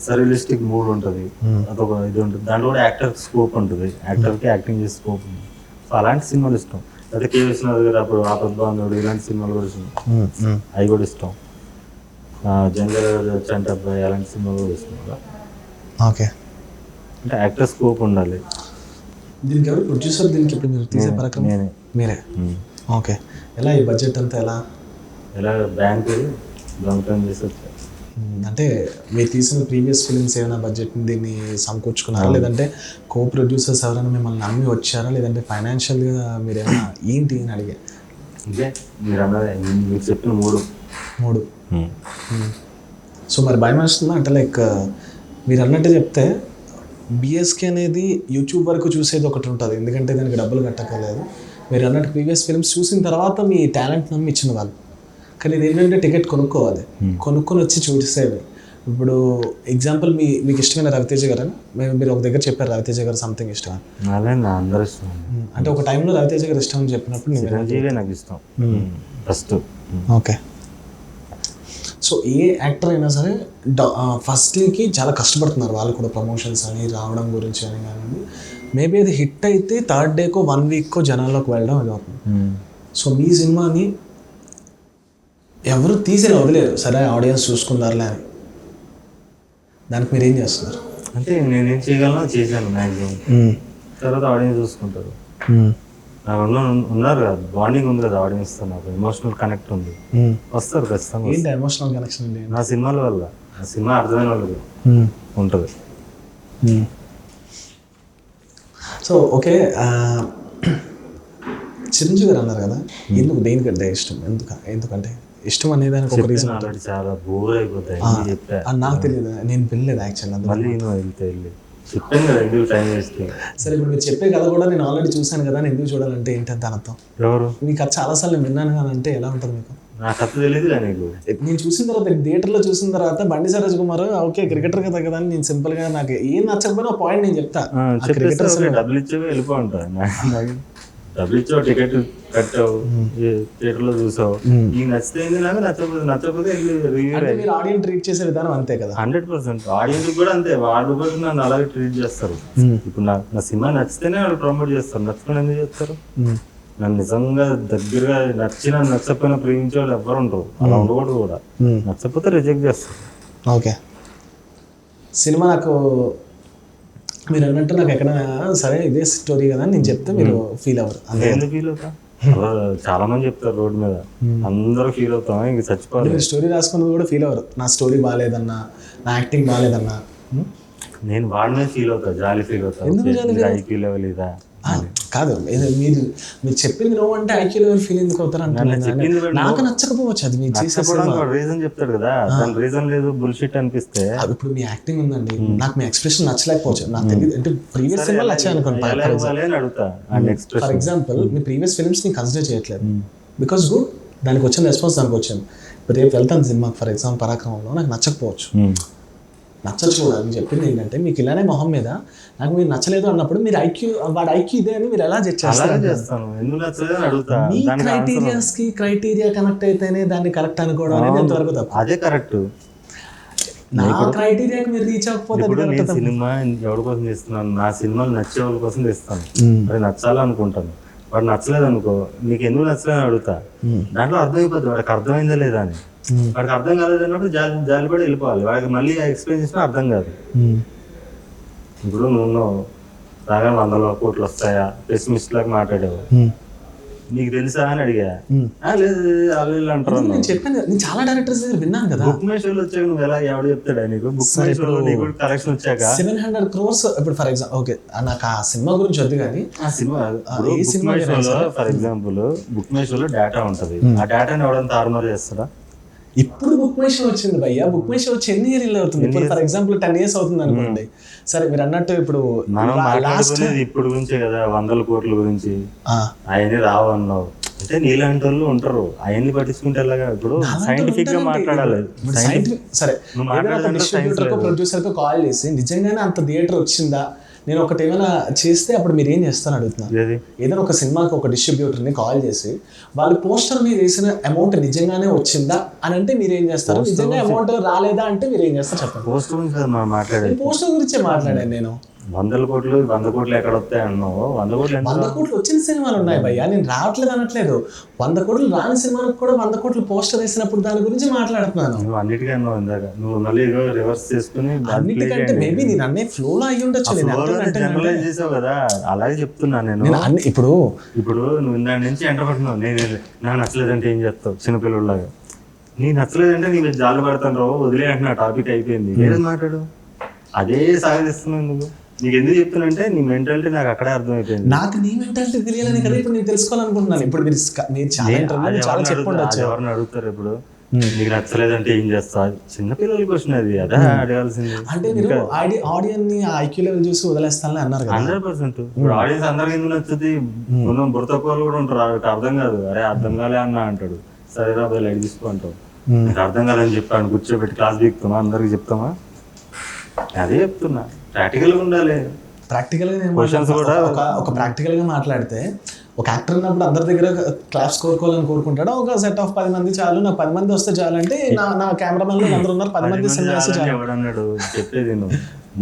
సరియలిస్టిక్ మూడ్ ఉంటుంది, అదొక ఇది ఉంటుంది. దాంట్లో కూడా యాక్టర్ స్కోప్ ఉంటుంది, యాక్టర్కి యాక్టింగ్ చేసే స్కోప్ ఉంది. సో అలాంటి సినిమాలు ఇష్టం. అయితే కే విశ్వనాథ్ గారు అప్పుడు ఆపద్బాంధవుడు ఇలాంటి సినిమాలు కూడా ఇష్టం, అవి కూడా ఇష్టం. జంగల్ చంట అబ్బాయి అలాంటి సినిమాలు కూడా ఇష్టం. ఓకే, అంటే యాక్టర్ స్కోప్ ఉండాలి. దీనికి ఎవరు ప్రొడ్యూసర్, దీనికి ఇప్పుడు మీరు తీసే పరకం నేనే. మీరే? ఓకే. ఎలా ఈ బడ్జెట్ అంతా ఎలా బ్యాంక్ దొంగతనం చేసి వచ్చా. అంటే మీరు తీసిన ప్రీవియస్ ఫిలిమ్స్ ఏమైనా బడ్జెట్ దీన్ని సమకూర్చుకున్నారా, లేదంటే కో ప్రొడ్యూసర్స్ ఎవరైనా మిమ్మల్ని నమ్మి వచ్చారా, లేదంటే ఫైనాన్షియల్గా మీరు ఏమైనా ఏంటి అని అడిగా? ఇదే మీరు అన్నది, మీరు చెప్పిన మూడు. సో మరి భయం వేస్తుందా అంటే లైక్ మీరు అన్నట్టు చెప్తే బిఎస్కే అనేది యూట్యూబ్ వరకు చూసేది ఒకటి ఉంటుంది, ఎందుకంటే దానికి డబ్బులు కట్టకలేదు. మీరు అన్నట్టు ప్రీవియస్ ఫిల్మ్స్ చూసిన తర్వాత మీ టాలెంట్ నమ్మి ఇచ్చిన వాళ్ళు, కానీ ఇది ఏంటంటే టికెట్ కొనుక్కోవాలి, కొనుక్కొని వచ్చి చూసేవి. ఇప్పుడు ఎగ్జాంపుల్ మీకు ఇష్టమైన రవితేజ గారు, మీరు ఒక దగ్గర చెప్పారు రవితేజ గారు సంథింగ్ ఇష్టం, అందరూ ఇష్టం. అంటే ఒక టైంలో రవితేజ గారు ఇష్టం అని చెప్పినప్పుడు చిరంజీవి నాకు ఇష్టం ఫస్ట్. ఓకే. సో ఏ యాక్టర్ అయినా సరే ఫస్ట్కి చాలా కష్టపడుతున్నారు వాళ్ళు కూడా, ప్రమోషన్స్ అని రావడం గురించి అని. కానీ మేబీ అది హిట్ అయితే థర్డ్ డేకో 1 వీక్కో జనాల్లోకి వెళ్ళడం అది అవుతుంది. సో మీ సినిమాని ఎవరు తీసిన వదిలేరు, సరే ఆడియన్స్ చూసుకున్నారులే అని, దానికి మీరు ఏం చేస్తున్నారు? అంటే నేనేం చేయగలను చేశాను మ్యాక్సిమం, తర్వాత ఆడియన్స్ చూసుకుంటారు. నాకు ఉన్నారు కదా, బాండింగ్ ఉంది కదా ఆడియన్స్తో, నాకు ఎమోషనల్ కనెక్ట్ ఉంది, వస్తారు ఖచ్చితంగా. ఏంటి ఎమోషనల్ కనెక్షన్? నా సినిమాల వల్ల, నా సినిమా అర్థమైన వాళ్ళకి ఉంటుంది. సో ఓకే, చిరంజీవి గారు అన్నారు కదా, ఎందుకు దేనికంటే ఇష్టం, ఎందుకంటే ఇష్టం అనే దానికి ఒక రీజన్. చాలా బోర్ అయిపోతాయి నాకు తెలియదు, నేను వెళ్ళలేదు యాక్చువల్లీ. మళ్ళీ వెళ్ళి చెప్పాను కదా ఎందుకు టైం వేస్ట్. సరే ఇప్పుడు మీరు చెప్పే కథ కూడా నేను ఆల్రెడీ చూశాను కదా, నేను ఎందుకు చూడాలంటే ఏంటంటే అర్థం. ఎవరు మీ కథ చాలాసార్లు విన్నాను కానీ అంటే ఎలా ఉంటుంది మీకు? నా కథ తెలియదు నీకు. నేను చూసిన తర్వాత థియేటర్లో చూసిన తర్వాత బండి సరోజ్ కుమార్ ఓకే క్రికెటర్ కదా కదా అని నేను సింపుల్గా నాకు ఏం నచ్చకపోయినా పాయింట్ నేను చెప్తా. డబ్బులు ఇచ్చేవి వెళ్ళిపో ఉంటాను, డబ్బులు ఇచ్చావు, టికెట్ కట్టావు, థియేటర్లో చూసావు, ఈ నచ్చితే నాకు నచ్చకపోతే మీరు ఆడియన్స్ ట్రీట్ చేసే విధానం అంతే కదా. 100% ఆడియన్స్ కూడా అంతే, వాళ్ళు కూడా నన్ను అలాగే ట్రీట్ చేస్తారు. ఇప్పుడు నా సినిమా నచ్చితేనే వాళ్ళు ప్రమోట్ చేస్తారు, నచ్చుకొని ఎందుకు చేస్తారు? నన్ను నిజంగా దగ్గరగా నచ్చకపోయినా ప్రేమించే వాళ్ళు ఎవరు ఉంటారు, అలా ఉండకూడదు కూడా. నచ్చకపోతే రిజెక్ట్ చేస్తారు. ఓకే. సినిమా నాకు మీరు అన్నట్టు నాకు ఎక్కడ సరే ఇదే స్టోరీ కదా నేను చెప్తే మీరు ఫీల్ అవ్వరు. ఎందుకు ఫీల్ అవుతా? చాలా మంది చెప్తారు రోడ్డు మీద, అందరూ ఫీల్ అవుతాం, ఇంక చచ్చిపోవాలి. మీరు స్టోరీ రాసుకున్నది కూడా ఫీల్ అవ్వరు, నా స్టోరీ బాగాలేదన్నా, నా యాక్టింగ్ బాగాలేదన్నా. నేను వాడినే ఫీల్ అవుతా, జాలి ఫీల్ అవుతా. ఐక్యూ లెవెల్ ఇదా కాదు, మీరు చెప్పింది నువ్వు అంటే ఐక్యూ లెవెల్ ఫీల్ ఎందుకు అవుతారు అంటే నాకు నచ్చకపోవచ్చు, అది మీరు రీజన్ చెప్తాడు కదా, దాని రీజన్ లేదు బుల్షిట్ అనిపిస్తే. ఇప్పుడు మీ యాక్టింగ్ ఉందండి, నాకు మీ ఎక్స్ప్రెషన్ నచ్చలేకపోవచ్చు, నాకు తెలియదు అంటే ప్రీవియస్ సినిమాలు నచ్చాయి అనుకోండి. For example me previous films ని కన్సిడర్ చేయట్లేదు బికాస్ గుడ్, దానికి వచ్చిన రెస్పాన్స్ దానికి వచ్చింది. ఇప్పుడు రేపు వెళ్తాను సినిమాకి ఫర్ ఎగ్జాంపుల్ పరాక్రమంలో, నాకు నచ్చకపోవచ్చు, నచ్చచ్చు కూడా. అని చెప్పింది ఏంటంటే మీకు ఇలానే మొహం మీద నాకు మీరు నచ్చలేదు అన్నప్పుడు మీరు ఐక్యూ వాడు ఐక్యూ ఇదే అని మీరు ఎలా జడ్జ్ చేస్తారు? మీ క్రైటీరియా కనెక్ట్ అయితేనే దాన్ని కరెక్ట్ అనుకోవడం అనేది ఎంతవరకు తప్పు? అదే కరెక్ట్. నా క్రైటీరియాకి మీరు రీచ్ అవ్వకపోతే సినిమా ఎవరి కోసం తీస్తున్నాను, నా సినిమాలు నచ్చే వాళ్ళ కోసం తీస్తాను, అది నచ్చాలనుకుంటాను. వాడు నచ్చలేదు అనుకో, నీకు ఎందుకు నచ్చలేదని అడుగుతా, దాంట్లో అర్థమైపోతుంది వాడికి అర్థమైందా లేదా అని. వాడికి అర్థం కాలేదు అన్నప్పుడు జాలి కూడా వెళ్ళిపోవాలి, వాడికి మళ్ళీ ఎక్స్ప్లెయిన్ చేసినా అర్థం కాదు. ఇప్పుడు నువ్వు రాగా 100 కోట్లు వస్తాయా పెసిమిస్ట్ లాగా మాట్లాడావు, నీకు తెలుసా అని అడిగా, లేదు వాళ్ళు అంటారు. నేను చెప్పాను, నేను చాలా డైరెక్టర్స్ దగ్గర విన్నాను కదా, బుక్ మై షోలో వచ్చాక నువ్వు ఎలా ఎవడు చెప్తాడా నీకు? బుక్ మై షోలో నీకు కలెక్షన్ వచ్చాక 700 crores ఇప్పుడు ఫర్ ఎగ్జాంపుల్, ఓకే నాకు ఆ సినిమా గురించి వద్దు కానీ ఆ సినిమా బుక్ మై షోలో ఫర్ ఎగ్జాంపుల్ బుక్ మై షోలో డేటా ఉంటుంది, ఆ డేటాని ఎవడంతా తారుమారు చేస్తాడా? ఇప్పుడు బుక్ మై షో వచ్చింది భయ్యా, బుక్ మై షో వచ్చి ఎన్ని ఇయర్లు అవుతుంది? ఇప్పుడు ఫర్ ఎగ్జాంపుల్ 10 years అవుతుంది అనుకోండి. సరే మీరు అన్నట్టు ఇప్పుడు ఇప్పుడు గురించే కదా 100 కోట్ల గురించి అవన్నీ రావు అన్నావు అంటే, నీలాంటి వాళ్ళు ఉంటారు అవన్నీ పట్టించుకుంటే ఎలాగా? ఇప్పుడు సైంటిఫిక్ గా మాట్లాడాలి. సరే ప్రొడ్యూసర్ కు కాల్ చేసి నిజంగానే అంత థియేటర్ వచ్చిందా, నేను ఒకటి ఏమైనా చేస్తే అప్పుడు మీరు ఏం చేస్తాను అడుగుతున్నా. ఏదైనా ఒక సినిమాకి ఒక డిస్ట్రిబ్యూటర్ని కాల్ చేసి వాళ్ళు పోస్టర్ మీద వేసిన అమౌంట్ నిజంగానే వచ్చిందా అని అంటే మీరు ఏం చేస్తారు? నిజంగా అమౌంట్ రాలేదా అంటే మీరు ఏం చేస్తారు చెప్పండి. పోస్టర్ గురించి మాట్లాడాను, పోస్టర్ గురించే మాట్లాడాను నేను. 100 కోట్లు ఎక్కడ వస్తాయి అన్నావు? 100 కోట్లు ఎంత? 100 కోట్లు వచ్చిన సినిమాలు ఉన్నాయి భయ్యా, నేను రావట్లేదు అనట్లేదు. 100 కోట్లు రాని సినిమాలకు కూడా 100 కోట్లు పోస్టర్ వేసినప్పుడు దాని గురించి మాట్లాడుతున్నాను. నువ్వు అన్నిటికీ అన్నావు ఇందాక, నువ్వు మళ్ళీ రివర్స్ చేసుకుని అన్నిటికంటే మేబీ నేను అన్నీ ఫ్లోలో అయ్యి ఉండొచ్చు. జనరలైజ్ చేసావు కదా, అలాగే చెప్తున్నాను నేను. నేను అన్ని ఇప్పుడు నువ్వు దాని నుంచి ఎంట పడుతున్నావు. నేను నాకు నచ్చలేదంటే ఏం చేస్తావు చిన్నపిల్లలాగా? నీకు నచ్చలేదంటే నీ మీద జాలు పడతాను రావు, వదిలే అంటే నా టాపిక్ అయిపోయింది, వేరే మాట్లాడు. అదే సాగదిస్తున్నావు నువ్వు. నీకు ఎందుకు చెప్తున్నా నీ మెంటాలిటీ నాకు అక్కడే అర్థమైపోయింది. నాకు నీ మెంటాలిటీ తెలియాలని కదా ఇప్పుడు నేను తెలుసుకోవాలనుకుంటున్నాను. ఇప్పుడు మీరు చాలా చెప్పుండొచ్చు. ఎవరిని అడుగుతారు ఇప్పుడు నీకు నచ్చలేదంటే ఏం చేస్తా? చిన్నపిల్లల క్వశ్చన్ అది, అదే అడగాల్సింది. అంటే మీరు ఆడియన్స్ ని ఐక్యూ లెవెల్ చూసి వదిలేస్తానని అన్నారు కదా. 100%. ఇప్పుడు ఆడియన్స్ అందరికి ఎందుకు నచ్చుతుంది? కొంచెం బుర్ర తక్కువ వాళ్ళు కూడా ఉంటారు, వాళ్ళకి అర్థం కాదు. అరే అర్థం కాలే అన్న అంటాడు, సరే రాబోయే లైట్ తీసుకుంటావు. నీకు అర్థం కాదని చెప్పాను, కూర్చోబెట్టి క్లాస్ దిగుతామా? అందరికి చెప్తామా? అదే చెప్తున్నా, ప్రాక్టికల్గా ఉండాలి. ప్రాక్టికల్గా నేను ఒక ప్రాక్టికల్గా మాట్లాడితే ఒక యాక్టర్ ఉన్నప్పుడు అందరి దగ్గర క్లాప్స్ కోరుకోవాలని కోరుకుంటాడు. ఒక సెట్ ఆఫ్ 10 మంది చాలు, నాకు 10 మంది వస్తే చాలు అంటే నా కెమెరామెన్లు అందరూ ఉన్నారు, 10 మంది సినిమా ఎవడన్నాడు చెప్పేది?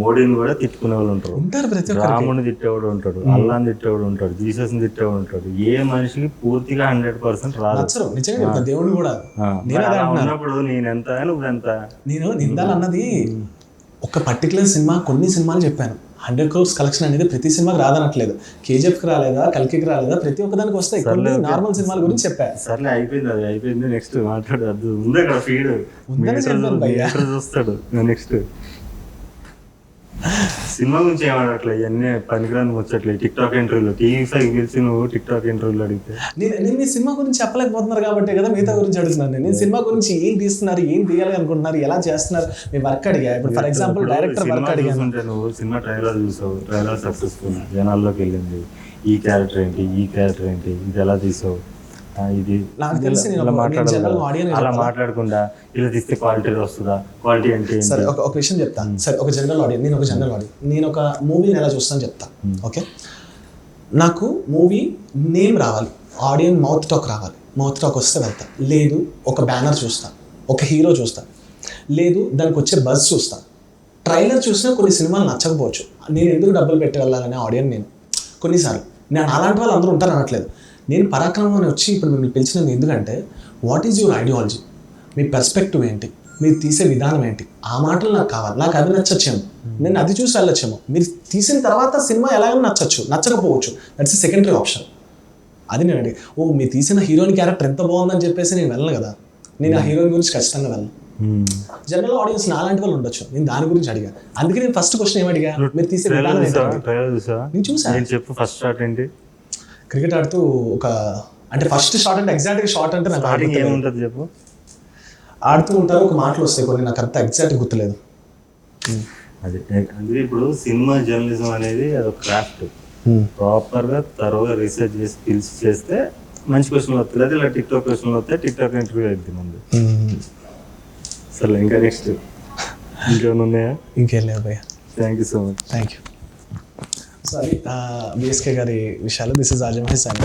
మోడీని కూడా తిట్టుకునే వాళ్ళు ఉంటారు, ప్రతి ఒక్కరు. రాముని తిట్టేవాడు ఉంటాడు, అల్లాని తిట్టేవాడు ఉంటాడు, జీసస్ ని తిట్టేవాడు ఉంటాడు. ఏ మనిషికి పూర్తిగా 100% రాదు. నిజంగా దేవుడు కూడా ఉన్నప్పుడు నేనెంత నువ్వెంత. నేను నిందాలు అన్నది ఒక పర్టికులర్ సినిమా, కొన్ని సినిమాలు చెప్పాను. 100 crores కలెక్షన్ అనేది ప్రతి సినిమాకి రాదనట్లేదు. కేజీఎఫ్కి రాలేదా, కల్కికి రాలేదా, ప్రతి ఒక్కదానికి వస్తాయి. కొన్ని నార్మల్ సినిమాల గురించి చెప్పాను. సర్లే అయిపోయింది, అది అయిపోయింది. నెక్స్ట్ మాట్లాడు. అది ఉంది అక్కడ ఫీడ్ చూస్తాడు. నెక్స్ట్ సినిమా గురించి ఏమాడట్లే, ఇవన్నీ పనికిరాని ముచ్చట్లే. టిక్ టాక్ ఇంటర్వ్యూలో TV5 పిలిచి నువ్వు టిక్ టాక్ ఇంటర్వ్యూలో అడిగితే నేను మీ సినిమా గురించి చెప్పలేకపోతున్నారు కాబట్టి కదా మిగతా గురించి అడుగుతున్నాను. నేను సినిమా గురించి ఏం తీస్తున్నారు, ఏం తీయాలి అనుకుంటున్నారు, ఎలా చేస్తున్నారు, మీ వర్క్ అడిగా. ఇప్పుడు ఫర్ ఎగ్జాంపుల్ డైరెక్టర్ వర్క్ అడిగాను. నువ్వు సినిమా ట్రైలర్ చూసావు, ట్రైలర్ సక్సెస్ఫుల్, జనాల్లోకి వెళ్ళింది. ఈ క్యారెక్టర్ ఏంటి, ఈ క్యారెక్టర్ ఏంటి, ఇది ఎలా తీసావు, ఇది నాకు తెలిసి అలా మాట్లాడకుండా ఇలా తీస్తే క్వాలిటీ వస్తుందా, క్వాలిటీ అంటే సరే ఒక విషయం చెప్తాను. సరే ఒక జనరల్ ఆడియన్స్, నేను ఒక మూవీని ఎలా చూస్తాను చెప్తాను. ఓకే, నాకు మూవీ నేమ్ రావాలి, ఆడియన్స్ మౌత్ టాక్ రావాలి. మౌత్ టాక్ వస్తే వెళ్తాను. లేదు ఒక బ్యానర్ చూస్తాను, ఒక హీరో చూస్తాను, లేదు దానికి వచ్చే బజ్ చూస్తాను. ట్రైలర్ చూసినా కొన్ని సినిమాలు నచ్చకపోవచ్చు. నేను ఎందుకు డబ్బులు పెట్టి వెళ్ళాలనే ఆడియన్స్ నేను కొన్నిసార్లు. నేను అలాంటి వాళ్ళు అందరూ ఉంటారు అనట్లేదు. నేను పరాక్రమం అని వచ్చి ఇప్పుడు మిమ్మల్ని పిలిచినది ఎందుకంటే, what is your ideology, me perspective ఏంటి, మీరు తీసే విధానం ఏంటి, ఆ మాటలు నాకు కావాలి. నాకు అది నచ్చచ్చేమో, నేను అది చూసి వెళ్ళొచ్చేమో. మీరు తీసిన తర్వాత సినిమా ఎలాగో నచ్చచ్చు, నచ్చకపోవచ్చు, దట్స్ సెకండరీ ఆప్షన్. అది నేను అడిగి, మీరు తీసిన హీరోయిన్ క్యారెక్టర్ ఎంత బాగుందని చెప్పేసి నేను వెళ్ళను కదా. నేను ఆ హీరోయిన్ గురించి ఖచ్చితంగా వెళ్ళను. జనరల్ ఆడియన్స్ నాలాంటి వాళ్ళు ఉండొచ్చు, నేను దాని గురించి అడిగాను. అందుకే నేను ఫస్ట్ క్వశ్చన్ ఏమడిగా, మీరు తీసే విధానం నేను చూసాను. చెప్పు ఫస్ట్ షాట్ ఏంటి? క్రికెట్ ఆడుతూ ఒక, అంటే ఫస్ట్ షాట్ అంటే ఎగ్జాక్ట్గా షాట్ అంటే నాకు ఏముంటుంది చెప్పు. ఆడుతూ ఉంటారు, ఒక మాటలు వస్తాయి కొన్ని, నాకు అంత ఎగ్జాక్ట్ గుర్తులేదు. అది అందుకే ఇప్పుడు సినిమా జర్నలిజం అనేది అదొక క్రాఫ్ట్. ప్రాపర్గా తరోగా రీసెర్చ్ చేసి పిలిచి చేస్తే మంచి క్వశ్చన్లు వస్తాయి. అదే ఇలా టిక్ టాక్ క్వశ్చన్లు వస్తాయి, టిక్ టాక్ ఇంటర్వ్యూ అవుతుంది ముందు. సరే ఇంకా నెక్స్ట్ ఇంకేమైనా ఉన్నాయా? ఇంకేం లేదు భయ్యా. Thank you so much. Thank you. Sorry, BSK గారి విషయాలు. దిస్ ఇస్ ఆజమ్ హై సైన్.